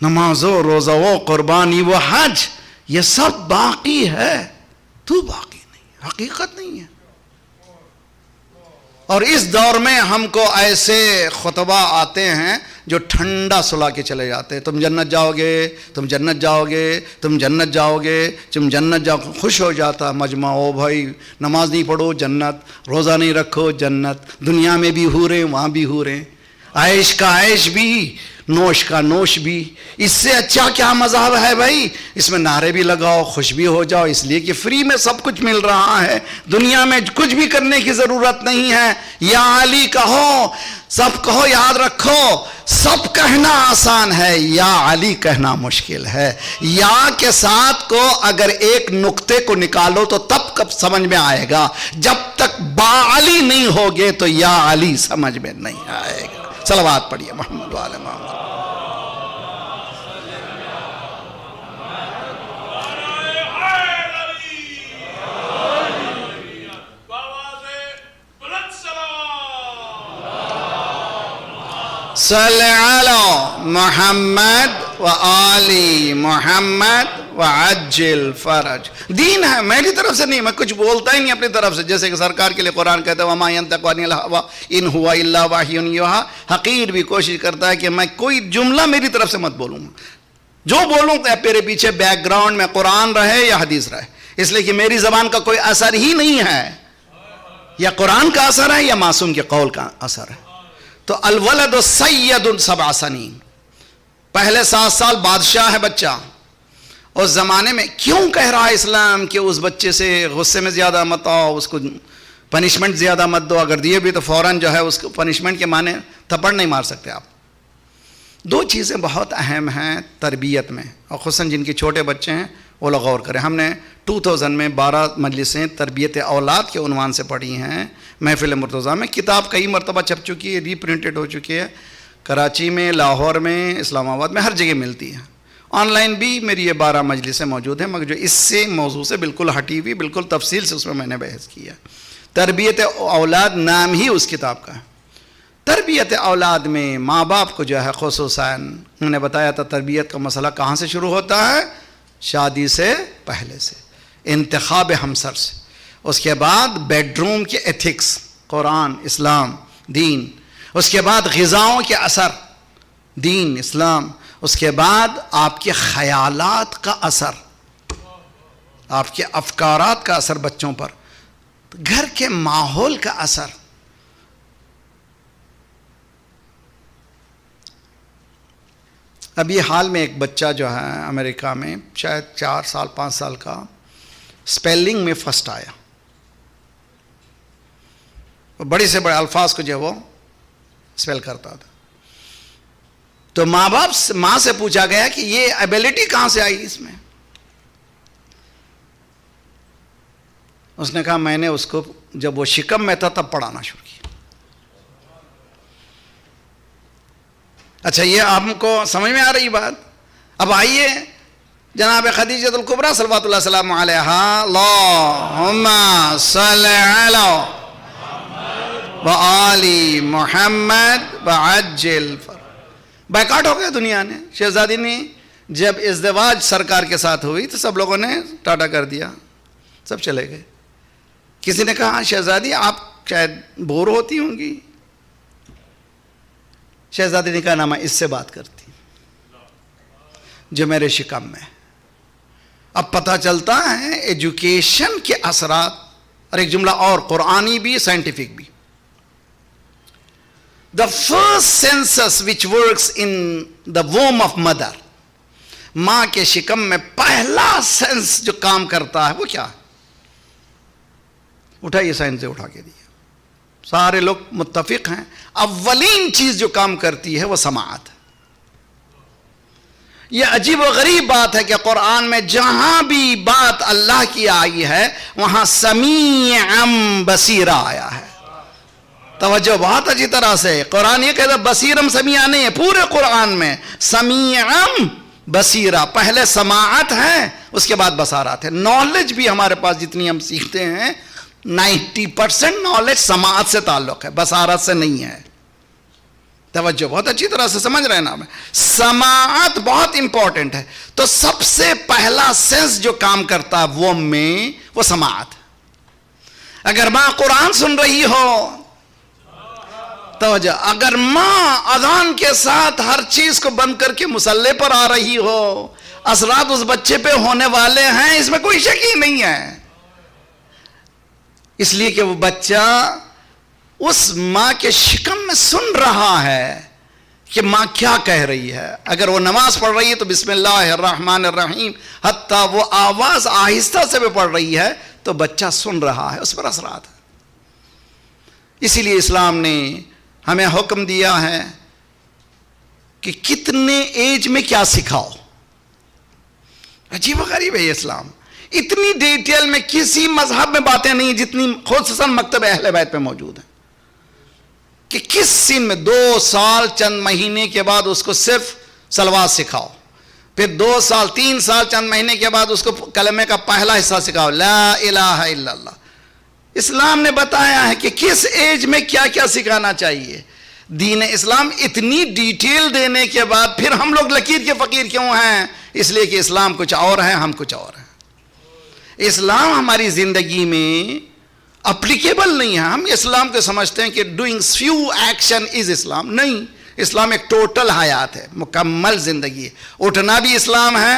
نماز و روزہ و قربانی و حج یہ سب باقی ہے، تو باقی نہیں، حقیقت نہیں ہے۔ اور اس دور میں ہم کو ایسے خطبہ آتے ہیں جو ٹھنڈا سلا کے چلے جاتے ہیں، تم جنت جاؤ گے، تم جنت جاؤ گے، تم جنت جاؤ گے، تم جنت جاؤ، خوش ہو جاتا مجمع، او بھائی نماز نہیں پڑھو جنت، روزہ نہیں رکھو جنت، دنیا میں بھی حوریں وہاں بھی حوریں، عیش کا عیش بھی، نوش کا نوش بھی، اس سے اچھا کیا مذہب ہے بھائی؟ اس میں نعرے بھی لگاؤ، خوش بھی ہو جاؤ، اس لیے کہ فری میں سب کچھ مل رہا ہے، دنیا میں کچھ بھی کرنے کی ضرورت نہیں ہے۔ یا علی کہو، سب کہو، یاد رکھو سب کہنا آسان ہے، یا علی کہنا مشکل ہے۔ یا کے ساتھ کو اگر ایک نقطے کو نکالو تو تب کب سمجھ میں آئے گا، جب تک با علی نہیں ہوگے تو یا علی سمجھ میں نہیں آئے گا۔ صلوات پڑھیے محمد وعلی محمد۔ صلی علی محمد و آل محمد وعجل فرج۔ دین ہے، میری طرف سے نہیں، میں کچھ بولتا ہی نہیں اپنی طرف سے، جیسے کہ سرکار کے لیے قرآن کہتا ہے وما ينطق عن الهوى ان هو الا وحی یوحی۔ حقیر بھی کوشش کرتا ہے کہ میں کوئی جملہ میری طرف سے مت بولوں، جو بولوں میرے پیچھے بیک گراؤنڈ میں قرآن رہے یا حدیث رہے، اس لیے کہ میری زبان کا کوئی اثر ہی نہیں ہے، یا قرآن کا اثر ہے یا معصوم کے قول کا اثر ہے۔ تو الولد سید 7 سنین، پہلے 7 سال بادشاہ ہے بچہ. اس زمانے میں کیوں کہہ رہا ہے اسلام کہ اس بچے سے غصے میں زیادہ مت آؤ, اس کو پنشمنٹ زیادہ مت دو, اگر دیے بھی تو فوراً جو ہے اس کو پنشمنٹ کے معنی تھپڑ نہیں مار سکتے آپ. 2 چیزیں بہت اہم ہیں تربیت میں, اور خصوصاً جن کے چھوٹے بچے ہیں وہ لوگ غور کریں. ہم نے 2000 میں 12 مجلسیں تربیت اولاد کے عنوان سے پڑھی ہیں محفل مرتضیٰ میں. کتاب کئی مرتبہ چھپ چکی ہے, ری پرنٹڈ ہو چکی ہے, کراچی میں, لاہور میں, اسلام آباد میں, ہر جگہ ملتی ہے. آن لائن بھی میری یہ 12 مجلسیں موجود ہیں, مگر جو اس سے موضوع سے بالکل ہٹی ہوئی, بالکل تفصیل سے اس میں نے بحث کی ہے. تربیت اولاد نام ہی اس کتاب کا ہے. تربیت اولاد میں ماں باپ کو جو ہے خصوصاً انہوں نے بتایا تھا تربیت کا مسئلہ کہاں سے شروع ہوتا ہے, شادی سے پہلے سے, انتخاب ہمسر سے. اس کے بعد بیڈ روم کے ایتھکس, قرآن, اسلام, دین. اس کے بعد غذاؤں کے اثر, دین, اسلام. اس کے بعد آپ کے خیالات کا اثر, آپ کے افکارات کا اثر بچوں پر, گھر کے ماحول کا اثر. ابھی حال میں ایک بچہ جو ہے امریکہ میں شاید 4 سال 5 سال کا, سپیلنگ میں فرسٹ آیا. بڑے سے بڑے الفاظ کو جو وہ سپیل کرتا تھا. تو ماں سے پوچھا گیا کہ یہ ایبیلٹی کہاں سے آئی اس میں. اس نے کہا میں نے اس کو جب وہ شکم میں تھا تب پڑھانا شروع کیا. اچھا, یہ آپ کو سمجھ میں آ رہی بات؟ اب آئیے جناب خدیجہ الکبریٰ صلوات اللہ السلام علیہا, اللہم صل علی وآل محمد وعجل. بیکاٹ ہو گیا دنیا نے. شہزادی نے جب ازدواج سرکار کے ساتھ ہوئی تو سب لوگوں نے ٹاٹا کر دیا, سب چلے گئے. کسی نے کہا شہزادی آپ شاید بور ہوتی ہوں گی. شہزادی نے کہا نا میں اس سے بات کرتی جو میرے شکم میں. اب پتہ چلتا ہے ایجوکیشن کے اثرات, اور ایک جملہ اور قرآنی بھی سائنٹیفک بھی. The first census which works in the womb of mother, ماں کے شکم میں پہلا سینس جو کام کرتا ہے وہ کیا ہے؟ اٹھائیے سائنس سے اٹھا کے دیا, سارے لوگ متفق ہیں. اولین چیز جو کام کرتی ہے وہ سماعت. یہ عجیب و غریب بات ہے کہ قرآن میں جہاں بھی بات اللہ کی آئی ہے وہاں سمیعم بصیرہ آیا ہے. توجہ بہت اچھی طرح سے, قرآن یہ کہتا ہے بصیرم سمیع نہیں ہے, پورے قرآن میں سمیعم بصیرہ. پہلے سماعت ہے, اس کے بعد بصارت ہے. نالج بھی ہمارے پاس جتنی ہم سیکھتے ہیں 90% نالج سماعت سے تعلق ہے, بصارت سے نہیں ہے. توجہ بہت اچھی طرح سے سمجھ رہے ہیں نا. سماعت بہت امپورٹنٹ ہے. تو سب سے پہلا سینس جو کام کرتا ہے وہ میں وہ سماعت. اگر ماں قرآن سن رہی ہو, توجہ, اگر ماں اذان کے ساتھ ہر چیز کو بند کر کے مصلی پر آ رہی ہو, اثرات اس بچے پہ ہونے والے ہیں, اس میں کوئی شک ہی نہیں ہے. اس لیے کہ وہ بچہ اس ماں کے شکم میں سن رہا ہے کہ ماں کیا کہہ رہی ہے. اگر وہ نماز پڑھ رہی ہے تو بسم اللہ الرحمن الرحیم, حتیٰ وہ آواز آہستہ سے بھی پڑھ رہی ہے تو بچہ سن رہا ہے, اس پر اثرات ہے. اسی لیے اسلام نے ہمیں حکم دیا ہے کہ کتنے ایج میں کیا سکھاؤ. عجیب و غریب ہے یہ اسلام. اتنی ڈیٹیل میں کسی مذہب میں باتیں نہیں جتنی خصوصاً مکتب اہل بیت پہ موجود ہیں, کہ کس سن میں 2 سال چند مہینے کے بعد اس کو صرف صلوات سکھاؤ, پھر 2 سال 3 سال چند مہینے کے بعد اس کو کلمے کا پہلا حصہ سکھاؤ, لا الہ الا اللہ. اسلام نے بتایا ہے کہ کس ایج میں کیا کیا سکھانا چاہیے. دین اسلام اتنی ڈیٹیل دینے کے بعد پھر ہم لوگ لکیر کے فقیر کیوں ہیں؟ اس لیے کہ اسلام کچھ اور ہے, ہم کچھ اور ہیں. اسلام ہماری زندگی میں اپلیکیبل نہیں ہے. ہم اسلام کو سمجھتے ہیں کہ ڈوئنگ فیو ایکشن از اسلام. نہیں, اسلام ایک ٹوٹل حیات ہے, مکمل زندگی ہے. اٹھنا بھی اسلام ہے,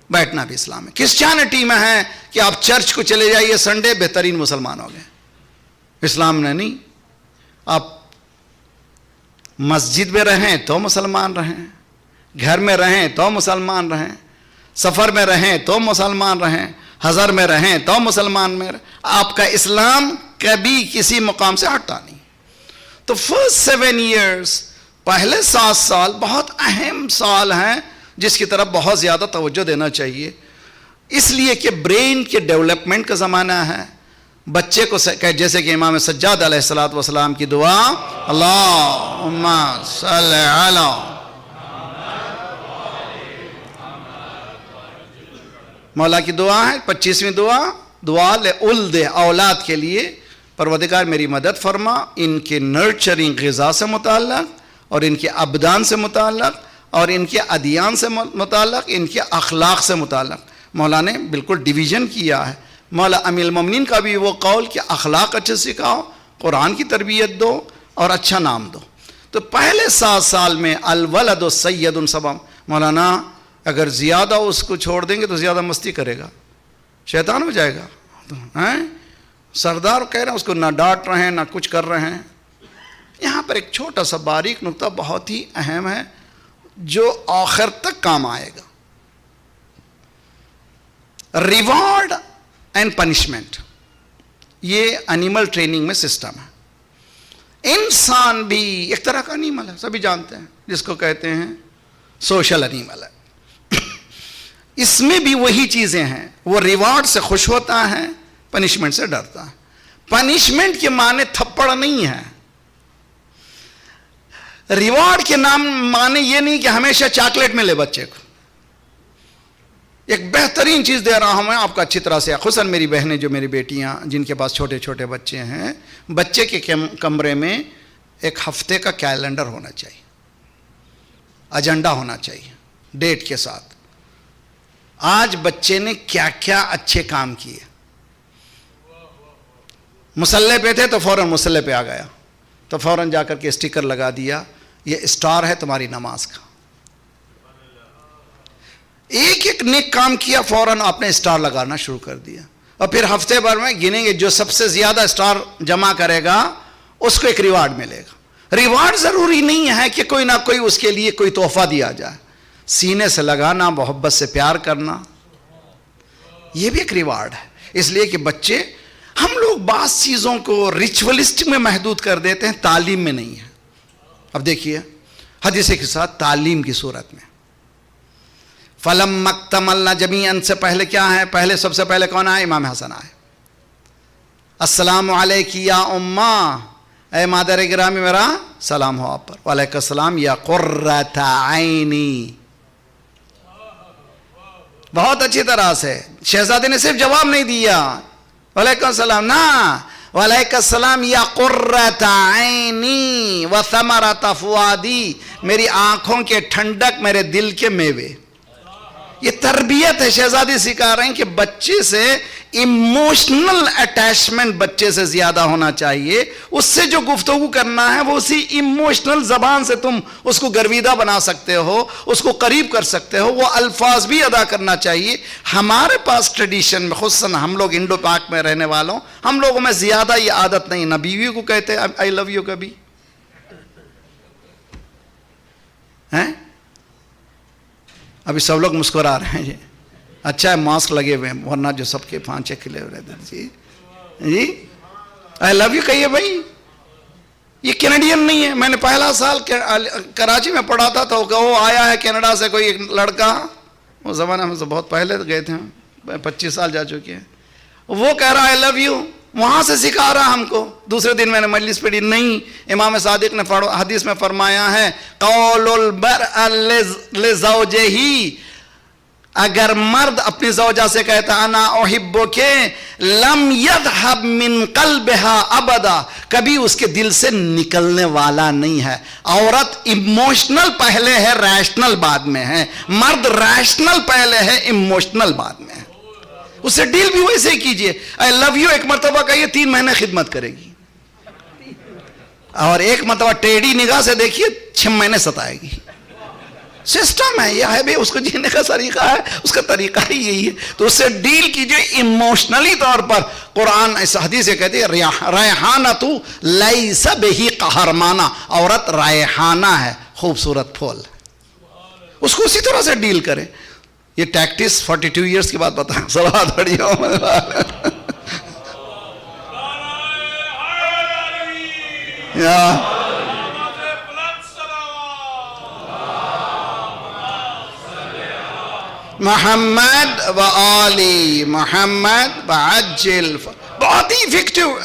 بیٹھنا بھی اسلام ہے. کرسچینٹی میں ہے کہ آپ چرچ کو چلے جائیے سنڈے, بہترین مسلمان ہو گئے. اسلام نے نہیں. آپ مسجد میں رہیں تو مسلمان رہیں, گھر میں رہیں تو مسلمان رہیں، سفر میں رہیں تو مسلمان رہیں، حضر میں رہیں تو مسلمان میں رہیں، آپ کا اسلام کبھی کسی مقام سے ہٹتا نہیں۔ تو فرسٹ 7 ایئرز، پہلے 7 سال بہت اہم سال ہیں جس کی طرف بہت زیادہ توجہ دینا چاہیے، اس لیے کہ برین کے ڈیولپمنٹ کا زمانہ ہے۔ بچے کو جیسے کہ امام سجاد علیہ السلام کی دعا، اللہم صلی علی، مولا کی دعا ہے 25ویں دعا لأولد اولاد کے لیے، پروردگار میری مدد فرما ان کے نرچرنگ غذا سے متعلق اور ان کے ابدان سے متعلق اور ان کے ادیان سے متعلق، ان کے اخلاق سے متعلق۔ مولا نے بالکل ڈویژن کیا ہے۔ مولا امیر المومنین کا بھی وہ قول کہ اخلاق اچھے سکھاؤ، قرآن کی تربیت دو اور اچھا نام دو۔ تو پہلے 7 سال میں الولد سید سبم، مولانا اگر زیادہ اس کو چھوڑ دیں گے تو زیادہ مستی کرے گا، شیطان ہو جائے گا۔ سردار کہہ رہے ہیں اس کو نہ ڈانٹ رہے ہیں نہ کچھ کر رہے ہیں۔ یہاں پر ایک چھوٹا سا باریک نقطہ بہت ہی اہم ہے جو آخر تک کام آئے گا، ریوارڈ اینڈ پنشمنٹ۔ یہ اینیمل ٹریننگ میں سسٹم ہے۔ انسان بھی ایک طرح کا اینیمل ہے، سبھی جانتے ہیں، جس کو کہتے ہیں سوشل اینیمل ہے۔ اس میں بھی وہی چیزیں ہیں، وہ ریوارڈ سے خوش ہوتا ہے، پنشمنٹ سے ڈرتا ہے۔ پنشمنٹ کے معنی تھپڑ نہیں ہے، ریوارڈ کے نام معنی یہ نہیں کہ ہمیشہ چاکلیٹ ملے بچے کو۔ ایک بہترین چیز دے رہا ہوں میں آپ کو اچھی طرح سے، خصوصاً میری بہنیں جو میری بیٹیاں جن کے پاس چھوٹے چھوٹے بچے ہیں، بچے کے کمرے میں ایک ہفتے کا کیلنڈر ہونا چاہیے، ایجنڈا ہونا چاہیے ڈیٹ کے ساتھ۔ آج بچے نے کیا کیا اچھے کام کیے، مصلے پہ تھے تو فوراً مصلے پہ آ گیا تو فوراً جا کر کے اسٹیکر لگا دیا، یہ اسٹار ہے تمہاری نماز کا۔ ایک ایک نیک کام کیا، فوراً آپ نے اسٹار لگانا شروع کر دیا، اور پھر ہفتے بھر میں گنیں گے جو سب سے زیادہ اسٹار جمع کرے گا اس کو ایک ریوارڈ ملے گا۔ ریوارڈ ضروری نہیں ہے کہ کوئی نہ کوئی اس کے لیے کوئی تحفہ دیا جائے، سینے سے لگانا، محبت سے پیار کرنا، یہ بھی ایک ریوارڈ ہے۔ اس لیے کہ بچے، ہم لوگ بعض چیزوں کو ریچولسٹ میں محدود کر دیتے ہیں، تعلیم میں نہیں ہے۔ اب دیکھیے حدیث کے ساتھ تعلیم کی صورت میں فَلَمَّا اكْتَمَلْنَا جَمِيعًا سے پہلے کیا ہے؟ سب سے پہلے کون آئے؟ امام حسن آئے۔ السلام علیک یا اماں، اے مادر گرامی میرا سلام ہو آپ پر۔ وعلیکم السلام یا قرۃ عینی۔ بہت اچھی طرح سے شہزادے نے صرف جواب نہیں دیا وعلیکم السلام، نا وعلیکم السلام یا قرۃ عینی وثمرۃ فؤادی، میری آنکھوں کے ٹھنڈک، میرے دل کے میوے۔ یہ تربیت ہے، شہزادی سکھا رہے ہیں کہ بچے سے ایموشنل اٹیچمنٹ بچے سے زیادہ ہونا چاہیے، اس سے جو گفتگو کرنا ہے وہ اسی ایموشنل زبان سے تم اس کو گرویدہ بنا سکتے ہو، اس کو قریب کر سکتے ہو، وہ الفاظ بھی ادا کرنا چاہیے۔ ہمارے پاس ٹریڈیشن میں، خصوصاً ہم لوگ انڈو پاک میں رہنے والوں، ہم لوگوں میں زیادہ یہ عادت نہیں، نہ بیوی کو کہتے آئی لو یو کبھی، ہیں؟ ابھی سب لوگ مسکرا رہے ہیں، جی اچھا ہے ماسک لگے ہوئے ہیں، ورنہ جو سب کے پھانچے کھلے ہوئے رہتے ہیں۔ جی آئی لو یو کہیے بھائی، یہ کینیڈین نہیں ہے۔ میں نے پہلا سال کراچی میں پڑھا تھا تو وہ آیا ہے کینیڈا سے کوئی ایک لڑکا، وہ زمانہ میں سے بہت پہلے گئے تھے، 25 سال جا چکے ہیں، وہ کہہ رہا آئی لو یو، وہاں سے سکھا رہا ہم کو۔ دوسرے دن میں نے مجلس پڑھی، نہیں، امام صادق نے حدیث میں فرمایا ہے قول المرء لزوجہ، اگر مرد اپنی زوجہ سے کہتا انا احبک لم یذهب من قلبها ابدا، کبھی اس کے دل سے نکلنے والا نہیں ہے۔ عورت ایموشنل پہلے ہے، ریشنل بعد میں ہے، مرد ریشنل پہلے ہے، ایموشنل بعد میں ہے۔ اس سے ڈیل بھی ویسے ہی کیجئے، I love you ایک مرتبہ کہیے 3 مہینے خدمت کرے گی، اور ایک مرتبہ ٹیڑھی نگاہ سے دیکھیے 6 مہینے ستائے گی۔ سسٹم ہے یہ، ہے بھی اس کو جینے کا طریقہ ہے، اس کا طریقہ ہی یہی ہے۔ تو اس سے ڈیل کیجئے ایموشنلی طور پر۔ قرآن اس حدیث سے کہتی ہے ریحانۃ لیس بہ قہرمانہ، عورت ریحانہ ہے، خوبصورت پھول۔ اس کو اسی طرح سے ڈیل کریں. یہ ٹیکٹس 42 ایئرس کے بعد بتا. صلوات پڑھیے. محمد و آلی محمد وعجل. بہت ہی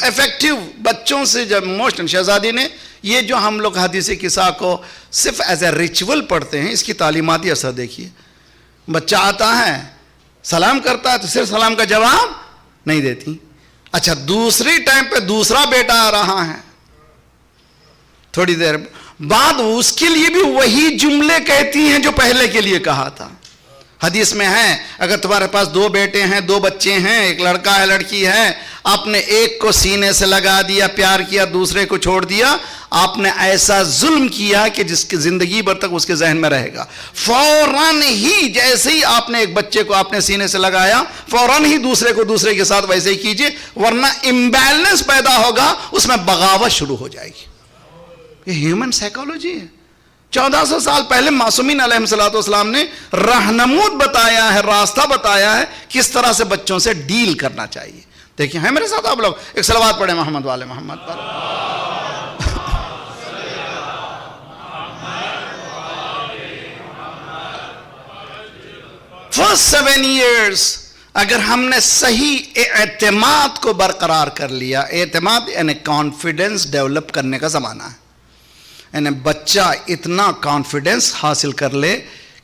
افیکٹو بچوں سے جب موشن. شہزادی نے یہ جو ہم لوگ حدیث قصہ کو صرف ایز اے ریچول پڑھتے ہیں، اس کی تعلیماتی اثر دیکھیے. بچہ آتا ہے سلام کرتا ہے تو صرف سلام کا جواب نہیں دیتی. اچھا دوسری ٹائم پہ دوسرا بیٹا آ رہا ہے، تھوڑی دیر بعد اس کے لیے بھی وہی جملے کہتی ہیں جو پہلے کے لیے کہا تھا. حدیث میں ہے اگر تمہارے پاس 2 بیٹے ہیں، 2 بچے ہیں، ایک لڑکا ہے لڑکی ہے، آپ نے ایک کو سینے سے لگا دیا، پیار کیا، دوسرے کو چھوڑ دیا، آپ نے ایسا ظلم کیا کہ جس کی زندگی بھر تک اس کے ذہن میں رہے گا. فوراً ہی جیسے ہی آپ نے ایک بچے کو آپ نے سینے سے لگایا، فوراً ہی دوسرے کو دوسرے کے ساتھ ویسے ہی کیجئے، ورنہ امبیلنس پیدا ہوگا، اس میں بغاوت شروع ہو جائے گی. یہ ہیومن سائیکالوجی ہے. 1400 سال پہلے معصومین علیہ السلام نے رہنمود بتایا ہے، راستہ بتایا ہے کس طرح سے بچوں سے ڈیل کرنا چاہیے. دیکھیں ہے میرے ساتھ آپ لوگ. ایک صلوات پڑھیں محمد والے محمد پر. فرسٹ 7 ایئرس اگر ہم نے صحیح اعتماد کو برقرار کر لیا. اعتماد یعنی کانفیڈنس ڈیولپ کرنے کا زمانہ ہے. یعنی بچہ اتنا کانفیڈنس حاصل کر لے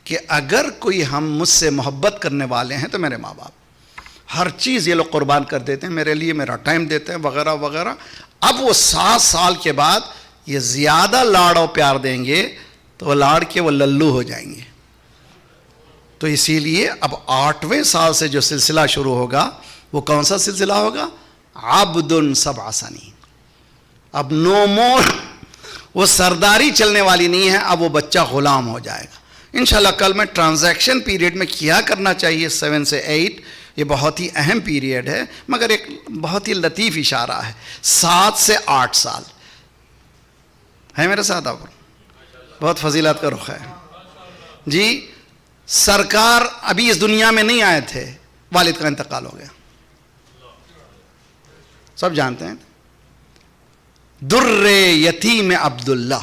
کہ اگر کوئی ہم مجھ سے محبت کرنے والے ہیں تو میرے ماں باپ، ہر چیز یہ لوگ قربان کر دیتے ہیں میرے لیے، میرا ٹائم دیتے ہیں وغیرہ وغیرہ. اب وہ 7 سال کے بعد یہ زیادہ لاڑ و پیار دیں گے تو وہ لاڑ کے وہ للو ہو جائیں گے. تو اسی لیے اب 8ویں سال سے جو سلسلہ شروع ہوگا وہ کون سا سلسلہ ہوگا؟ عبد 7 سنین. اب نو مور وہ سرداری چلنے والی نہیں ہے، اب وہ بچہ غلام ہو جائے گا. انشاءاللہ کل میں ٹرانزیکشن پیریڈ میں کیا کرنا چاہیے 7 سے 8، یہ بہت ہی اہم پیریڈ ہے، مگر ایک بہت ہی لطیف اشارہ ہے. 7 سے 8 سال ہے میرے ساتھ آپ، بہت فضیلت کا رخ ہے جی. سرکار ابھی اس دنیا میں نہیں آئے تھے، والد کا انتقال ہو گیا، سب جانتے ہیں. در یتیم عبداللہ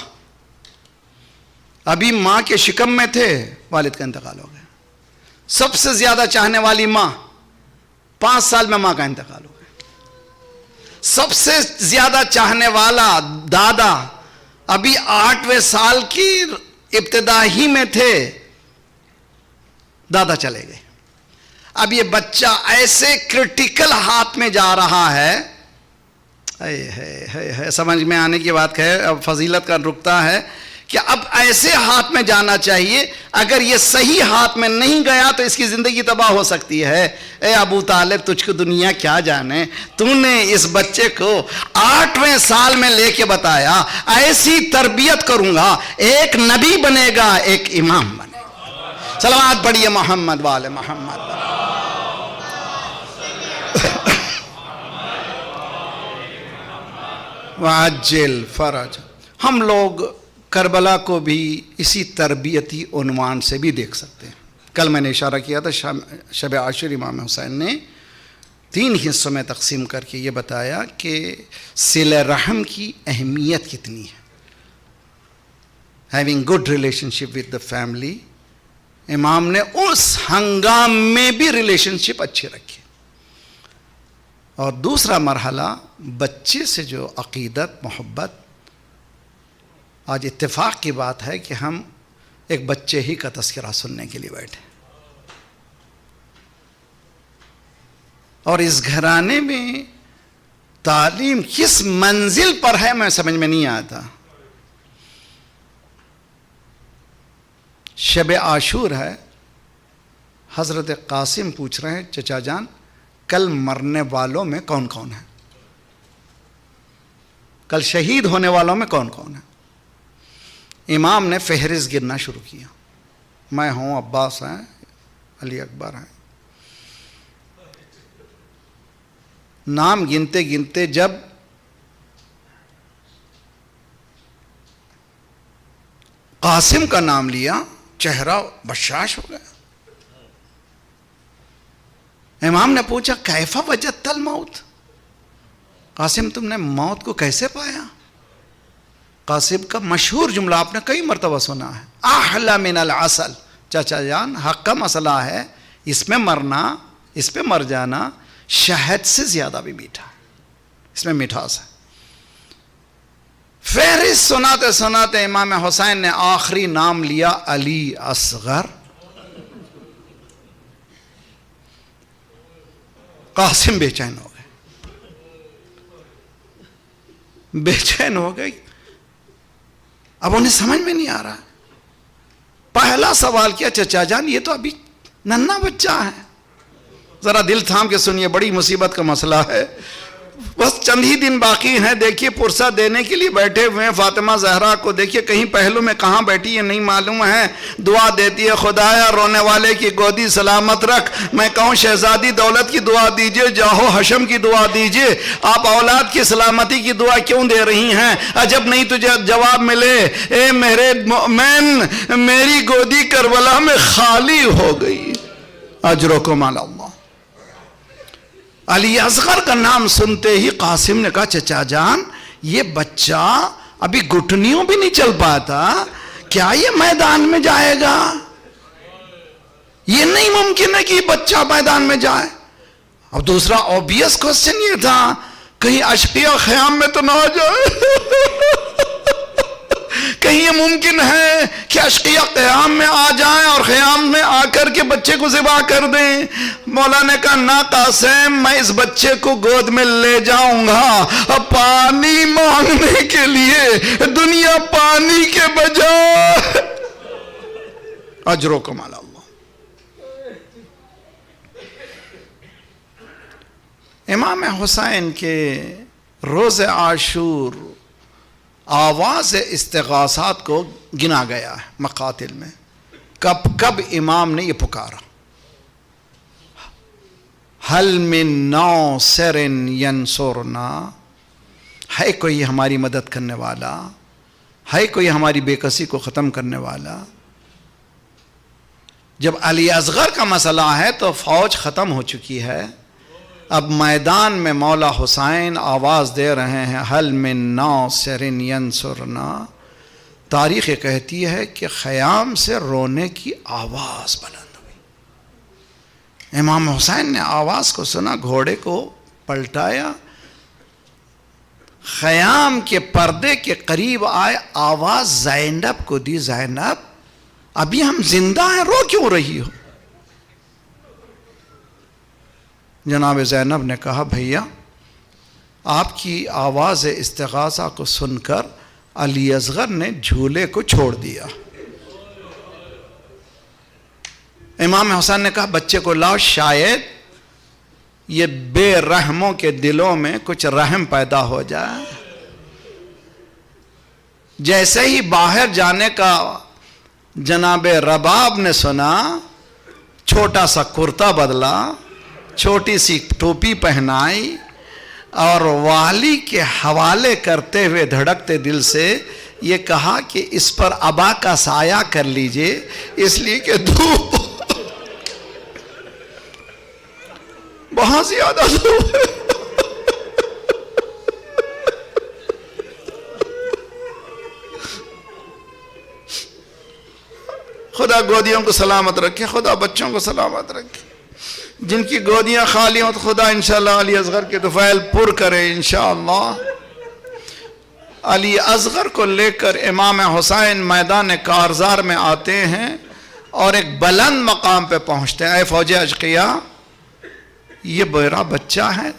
ابھی ماں کے شکم میں تھے، والد کا انتقال ہو گیا. سب سے زیادہ چاہنے والی ماں 5 سال میں ماں کا انتقال ہو گیا. سب سے زیادہ چاہنے والا دادا ابھی 8ویں سال کی ابتدا ہی میں تھے، دادا چلے گئے. اب یہ بچہ ایسے کرٹیکل ہاتھ میں جا رہا ہے، سمجھ میں آنے کی بات ہے. اب فضیلت کا رکتا ہے کہ اب ایسے ہاتھ میں جانا چاہیے، اگر یہ صحیح ہاتھ میں نہیں گیا تو اس کی زندگی تباہ ہو سکتی ہے. اے ابو طالب تجھ کو دنیا کیا جانے، تو نے اس بچے کو 8ویں سال میں لے کے بتایا ایسی تربیت کروں گا، ایک نبی بنے گا، ایک امام بنے گا. صلوات پڑھیے محمد والے محمد. وعجل فرج. ہم لوگ کربلا کو بھی اسی تربیتی عنوان سے بھی دیکھ سکتے ہیں. کل میں نے اشارہ کیا تھا شب عاشور امام حسین نے 3 حصوں میں تقسیم کر کے یہ بتایا کہ صلہ رحم کی اہمیت کتنی ہے. Having good relation ship with the family. امام نے اس ہنگام میں بھی ریلیشن شپ اچھے رکھے. اور دوسرا مرحلہ بچے سے جو عقیدت محبت. آج اتفاق کی بات ہے کہ ہم ایک بچے ہی کا تذکرہ سننے کے لیے بیٹھے، اور اس گھرانے میں تعلیم کس منزل پر ہے میں سمجھ میں نہیں آتا. شب عاشور ہے، حضرت قاسم پوچھ رہے ہیں چچا جان کل مرنے والوں میں کون کون ہے، کل شہید ہونے والوں میں کون کون ہے. امام نے فہرست گرنا شروع کیا. میں ہوں، عباس ہیں، علی اکبر ہیں. نام گنتے گنتے جب قاسم کا نام لیا چہرہ بشاش ہو گیا. امام نے پوچھا کیف وجدت الموت؟ قاسم تم نے موت کو کیسے پایا؟ قاسم کا مشہور جملہ آپ نے کئی مرتبہ سنا ہے، احلی من العسل. چاچا جان حق کا مسئلہ ہے، اس میں مرنا، اس پہ مر جانا شہد سے زیادہ بھی میٹھا ہے، اس میں مٹھاس ہے. فہرست سناتے سناتے امام حسین نے آخری نام لیا علی اصغر. قاسم بے چین ہو گئے، بے چین ہو گئی. اب انہیں سمجھ میں نہیں آ رہا. پہلا سوال کیا چچا جان یہ تو ابھی ننھا بچہ ہے، ذرا دل تھام کے سنیے، بڑی مصیبت کا مسئلہ ہے، بس چند ہی دن باقی ہیں. دیکھیے پرسہ دینے کے لیے بیٹھے ہوئے ہیں. فاطمہ زہرا کو دیکھیے کہیں پہلو میں کہاں بیٹھی ہے نہیں معلوم ہے، دعا دیتی ہے خدایا رونے والے کی گودی سلامت رکھ. میں کہوں شہزادی دولت کی دعا دیجئے، جاہو حشم کی دعا دیجئے، آپ اولاد کی سلامتی کی دعا کیوں دے رہی ہیں؟ عجب نہیں تجھے جواب ملے، اے میرے مومن میری گودی کربلا میں خالی ہو گئی. اجرکم علی اللہ. علی اصغر کا نام سنتے ہی قاسم نے کہا چچا جان یہ بچہ ابھی گھٹنیوں بھی نہیں چل پاتا، کیا یہ میدان میں جائے گا؟ یہ نہیں ممکن ہے کہ یہ بچہ میدان میں جائے. اب دوسرا اوبیس کوسچن یہ تھا کہیں اشقیہ خیام میں تو نہ آ جائے. کہیں یہ ممکن ہے کہ اشقیہ قیام میں آ جائیں اور خیام میں آ کر کے بچے کو ذبح کر دیں. مولا نے کہا نا قاسم میں اس بچے کو گود میں لے جاؤں گا پانی مانگنے کے لیے، دنیا پانی کے بجائے. اجرکم علی اللہ. امام حسین کے روز عاشور آواز استغاثات کو گنا گیا ہے مقاتل میں. کب کب امام نے یہ پکارا، حل من ناصر ینصرنا، ہے کوئی ہماری مدد کرنے والا، ہے کوئی ہماری بے کسی کو ختم کرنے والا. جب علی اصغر کا مسئلہ ہے تو فوج ختم ہو چکی ہے، اب میدان میں مولا حسین آواز دے رہے ہیں حل من ناصر ینصرنا. تاریخ کہتی ہے کہ خیام سے رونے کی آواز بلند ہوئی. امام حسین نے آواز کو سنا، گھوڑے کو پلٹایا، خیام کے پردے کے قریب آئے، آواز زینب کو دی، زینب ابھی ہم زندہ ہیں، رو کیوں رہی ہو؟ جناب زینب نے کہا بھیا آپ کی آواز استغاثہ کو سن کر علی اصغر نے جھولے کو چھوڑ دیا. امام حسین نے کہا بچے کو لاؤ، شاید یہ بے رحموں کے دلوں میں کچھ رحم پیدا ہو جائے. جیسے ہی باہر جانے کا جناب رباب نے سنا، چھوٹا سا کرتا بدلا، چھوٹی سی ٹوپی پہنائی اور والی کے حوالے کرتے ہوئے دھڑکتے دل سے یہ کہا کہ اس پر ابا کا سایہ کر لیجئے، اس لیے کہ دھوپ بہت زیادہ دھوپ ہے. خدا گودیوں کو سلامت رکھے، خدا بچوں کو سلامت رکھے. جن کی گودیاں خالی ہوں تو خدا انشاءاللہ علی اصغر کے طفیل پر کرے انشاءاللہ. علی اصغر کو لے کر امام حسین میدان کارزار میں آتے ہیں اور ایک بلند مقام پہ پہنچتے ہیں. اے فوج اشقیاء، یہ میرا بچہ ہے،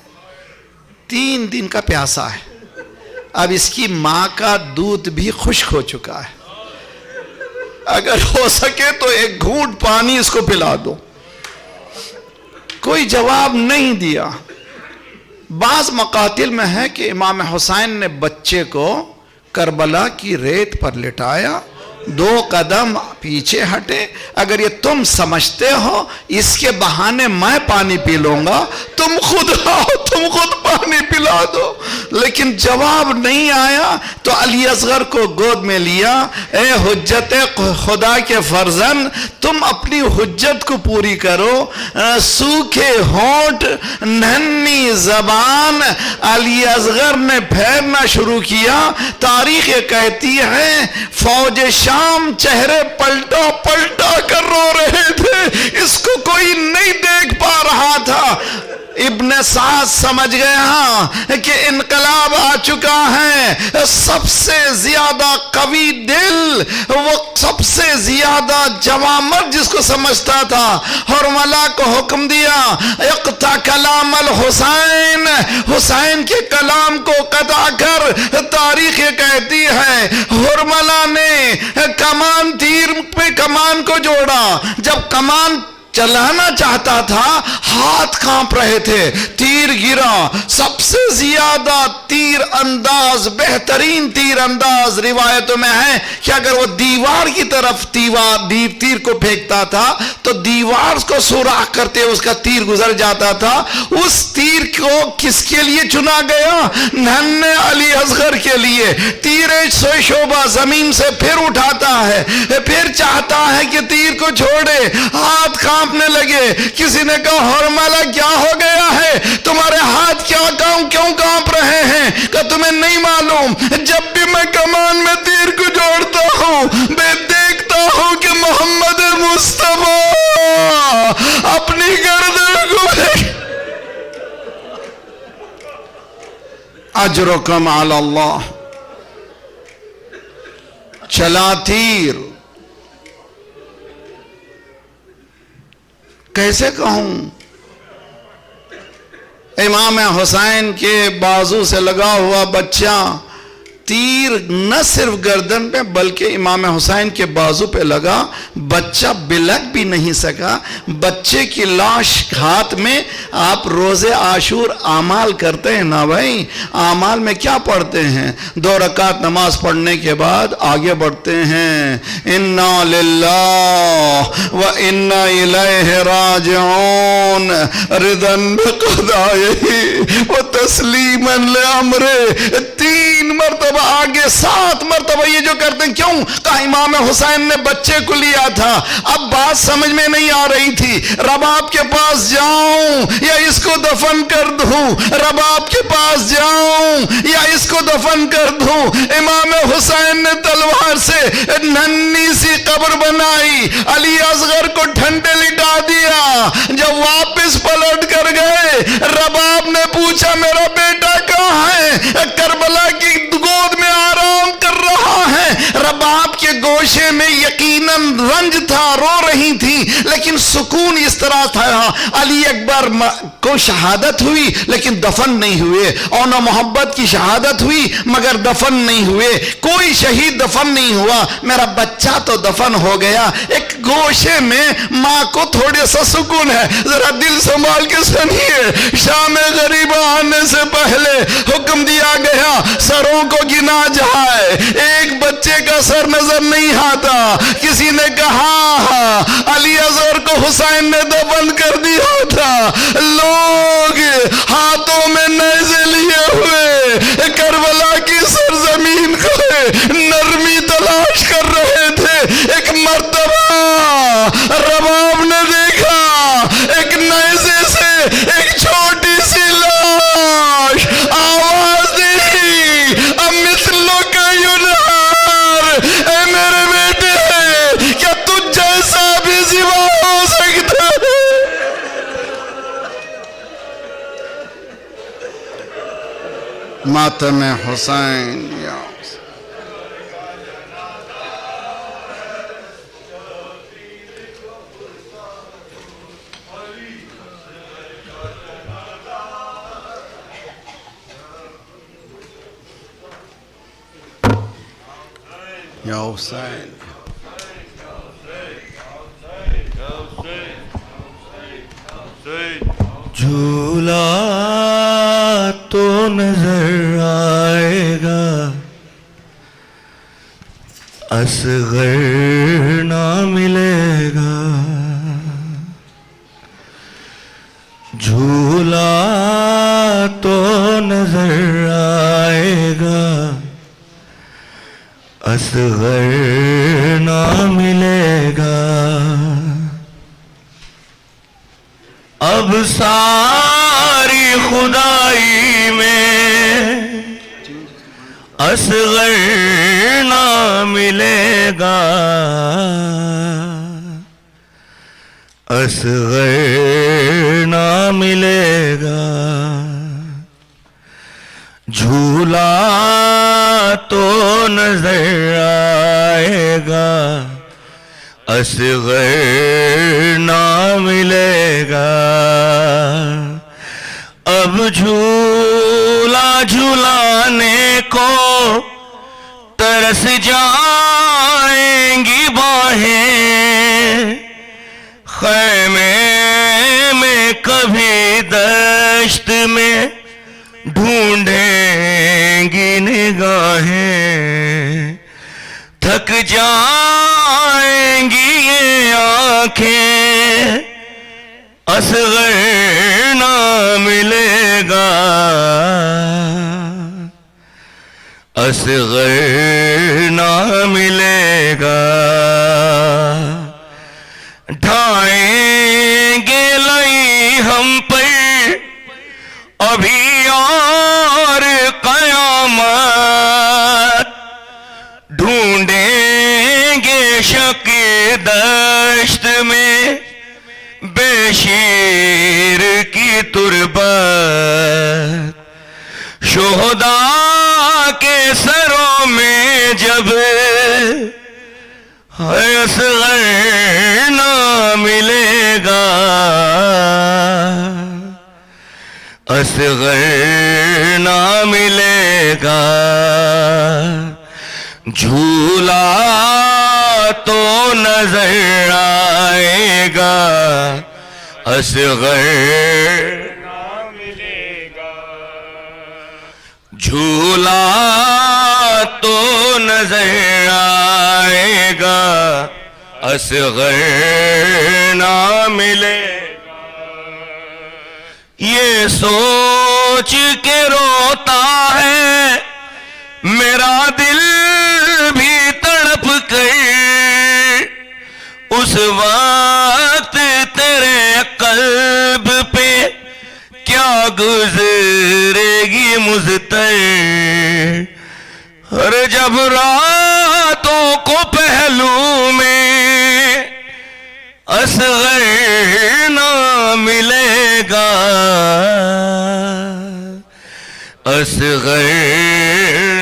3 دن کا پیاسا ہے، اب اس کی ماں کا دودھ بھی خشک ہو چکا ہے، اگر ہو سکے تو ایک گھونٹ پانی اس کو پلا دو. کوئی جواب نہیں دیا. بعض مقاتل میں ہے کہ امام حسین نے بچے کو کربلا کی ریت پر لٹایا، 2 قدم پیچھے ہٹے، اگر یہ تم سمجھتے ہو اس کے بہانے میں پانی پی لوں گا تو تم خود آؤ، تم خود پانی پلا دو، لیکن جواب نہیں آیا تو علی اصغر کو گود میں لیا. اے حجت خدا کے فرزند، تم اپنی حجت کو پوری کرو. سوکھے ہونٹ، ننھی زبان، علی اصغر نے پھیرنا شروع کیا. تاریخ کہتی ہے فوج شام چہرے پلٹا پلٹا کر رو رہے تھے، اس کو کوئی نہیں دیکھ پا رہا تھا. ابن سعد سمجھ گیا کہ انقلاب آ چکا ہے. سب سے زیادہ قوی دل، وہ سب سے زیادہ جوامر جس کو سمجھتا تھا، حرملہ کو حکم دیا اقطع کلام الحسین، حسین کے کلام کو قطع کر. تاریخ کہتی ہے حرملہ نے کمان، تیر پہ کمان کو جوڑا. جب کمان چلانا چاہتا تھا ہاتھ کانپ رہے تھے، تیر گرا. سب سے زیادہ تیر انداز، بہترین تیر انداز روایتوں میں ہے کہ اگر وہ دیوار کی طرف تیر کو پھینکتا تھا تو دیوار کو سوراخ کرتے اس کا تیر گزر جاتا تھا. اس تیر کو کس کے لیے چنا گیا؟ ننھے علی اصغر کے لیے. تیر شعبہ زمین سے پھر اٹھاتا ہے، پھر چاہتا ہے کہ تیر کو چھوڑے، ہاتھ کانپنے لگے. کسی نے کہا حرملہ کیا ہو گیا ہے، تمہارے ہاتھ کیوں کانپ رہے ہیں؟ کہ تمہیں نہیں معلوم، جب بھی میں کمان میں تیر کو جوڑتا ہوں میں دیکھتا ہوں کہ محمد مصطفیٰ اپنی گردن کو اجرکم علی اللہ. چلا تیر. کیسے کہوں؟ امام حسین کے بازو سے لگا ہوا بچہ، تیر نہ صرف گردن پہ بلکہ امام حسین کے بازو پہ لگا. بچہ بلک بھی نہیں سکا. بچے کی لاش ہاتھ میں. آپ روزے عاشور اعمال کرتے ہیں نا بھائی، اعمال میں کیا پڑھتے ہیں؟ 2 رکعت نماز پڑھنے کے بعد آگے بڑھتے ہیں انا للہ و انا الیہ راجعون رضا بقضائہ و تسلیما لامرہ. 3 مرتبہ آگے، 7 مرتبہ یہ جو کرتے ہیں. کیوں؟ کہا امام حسین نے بچے کو لیا تھا. اب بات سمجھ میں نہیں آ رہی تھی، رباب کے پاس جاؤں یا اس کو دفن کر دوں، رباب کے پاس جاؤں یا اس کو دفن کر دوں. امام حسین نے تلوار سے ننھی سی قبر بنائی، علی اصغر کو ٹھنڈے لٹا دیا. جب واپس پلٹ کر گئے، رباب نے پوچھا میرا بیٹا کہاں ہے؟ کربلا کی گود میں آرام کر رہا ہے. رباب کے گوشے میں یقیناً رنج تھا، رو رہی تھی، لیکن سکون اس طرح تھا. علی اکبر کو شہادت ہوئی لیکن دفن نہیں ہوئے، اور نہ محبت کی شہادت ہوئی مگر دفن نہیں ہوئے. کوئی شہید دفن نہیں ہوا، میرا بچہ تو دفن ہو گیا. ایک گوشے میں ماں کو تھوڑے سا سکون ہے. ذرا دل سنبھال کے سنیے. شام غریبہ آنے سے پہلے حکم دیا گیا سروں کو گنا جائے. ایک بچے کا سر نظر نہیں آتا. کسی نے کہا علی اصغر کو حسین نے دفن کر دیا تھا. لوگ ہاتھوں میں نیزے لیے ہوئے کربلا کی سرزمین کو نرمی تلاش کر رہے تھے. ایک مرتبہ رباب نے دیکھا ایک نیزے سے ایک چھوٹی سی لاش، آواز دی امثلو کا ینار. اے میرے بیٹے، کیا تجھ جیسا بھی زیبا ہو سکتا ہے؟ ماتم حسین. یا حسین. جھولا تو نظر آئے گا، اصغر نہ ملے گا. جھولا جھولا تو نظر آئے گا اصغر نہ ملے گا اب ساری خدائی میں اصغر نہ ملے گا اصغر نہ ملے گا جھولا تو نظر آئے گا اصغر نہ ملے گا اب جھولا جھولانے کو ترس جائیں گی باہیں خیمے میں کبھی دشت میں ڈھونڈیں گی نگاہیں تھک جائیں گی یہ آنکھیں اصغر نہ ملے گا اصغر نہ ملے گا ڈھائیں گے لئی ہم پر ابھی اور قیامت ڈھونڈیں گے شک دشت میں بے شیر کی تربت شہداء کے سروں میں جب اصغر نہ ملے گا اصغر نہ ملے گا جھولا تو نظر آئے گا اصغر نہ ملے گا جھولا تو نظر آئے گا اصغر نہ ملے گا یہ سوچ کے روتا ہے میرا دل بھی تڑپ کر اس وقت تیرے قلب پہ کیا گزرے گی مزتر اور جب راتوں کو پہلو میں اصغر نہ ملے گا اصغر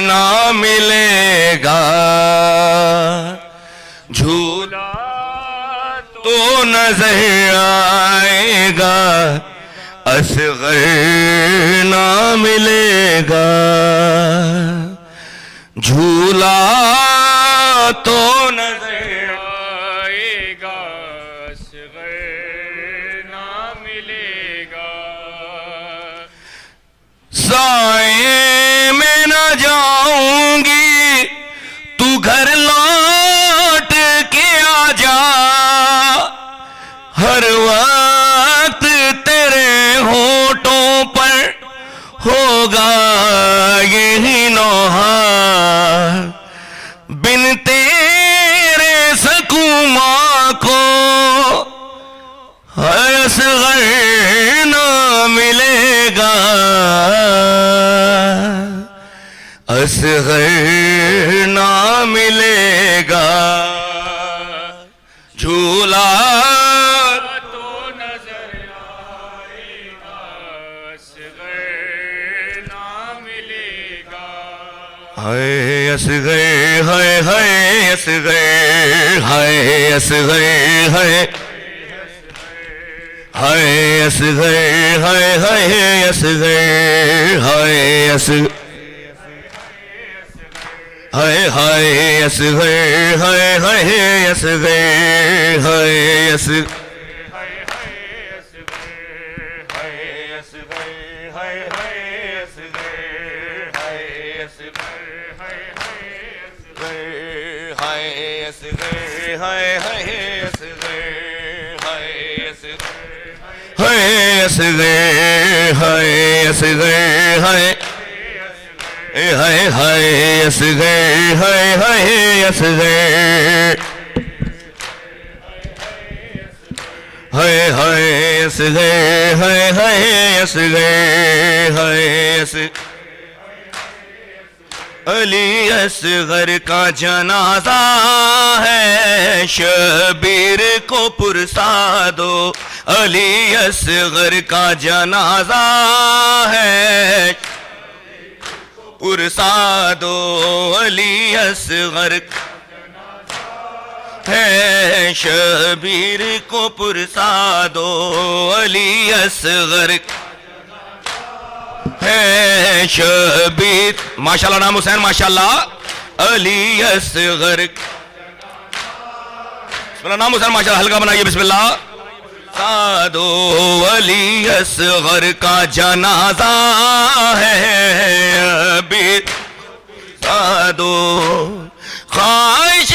نہ ملے گا جھولا تو نظر آئے گا اصغر نہ ملے گا جھولا تو نظر آئے گا اصغر نہ ملے گا سائے میں نہ جاؤں گی تو گھر لوٹ کے آ جا ہر وقت تیرے ہونٹوں پر ہوگا یہی نوحہ بن تیرے سکوں ماں کو اصغر نہ ملے گا اصغر نہ ملے گا جھولا تو نظر آئے گا اصغر نہ ملے گا ہائے اصغر ہائے ہائے اصغر ہائے اصغر ہائے ہائے اصغر ہائے ہائے اصغر ہائے اصغر ہائے ہائے اصغر ہائے ہائے اصغر ہائے اصغر ہائے اصغر ہائے اصغر ہائے ہائے ہائے اصغر ہائے ہائے اصغر ہائے ہائے اصغر ہائے ہائے اصغر ہائے اصغر علی اصغر کا جنازہ ہے شبیر کو پرسا دو علی اصغر کا جنازہ ہے پرسا دو علی اصغر ہے شبیر کو پرسا دو علی اصغر ہے شبیر ماشاءاللہ نام حسین ماشاءاللہ علی اصغر بسم اللہ نام حسین ماشاءاللہ ہلکا بنائیے بسم اللہ سادو علی اصغر کا جنازہ ہے ابھی سادو خواہش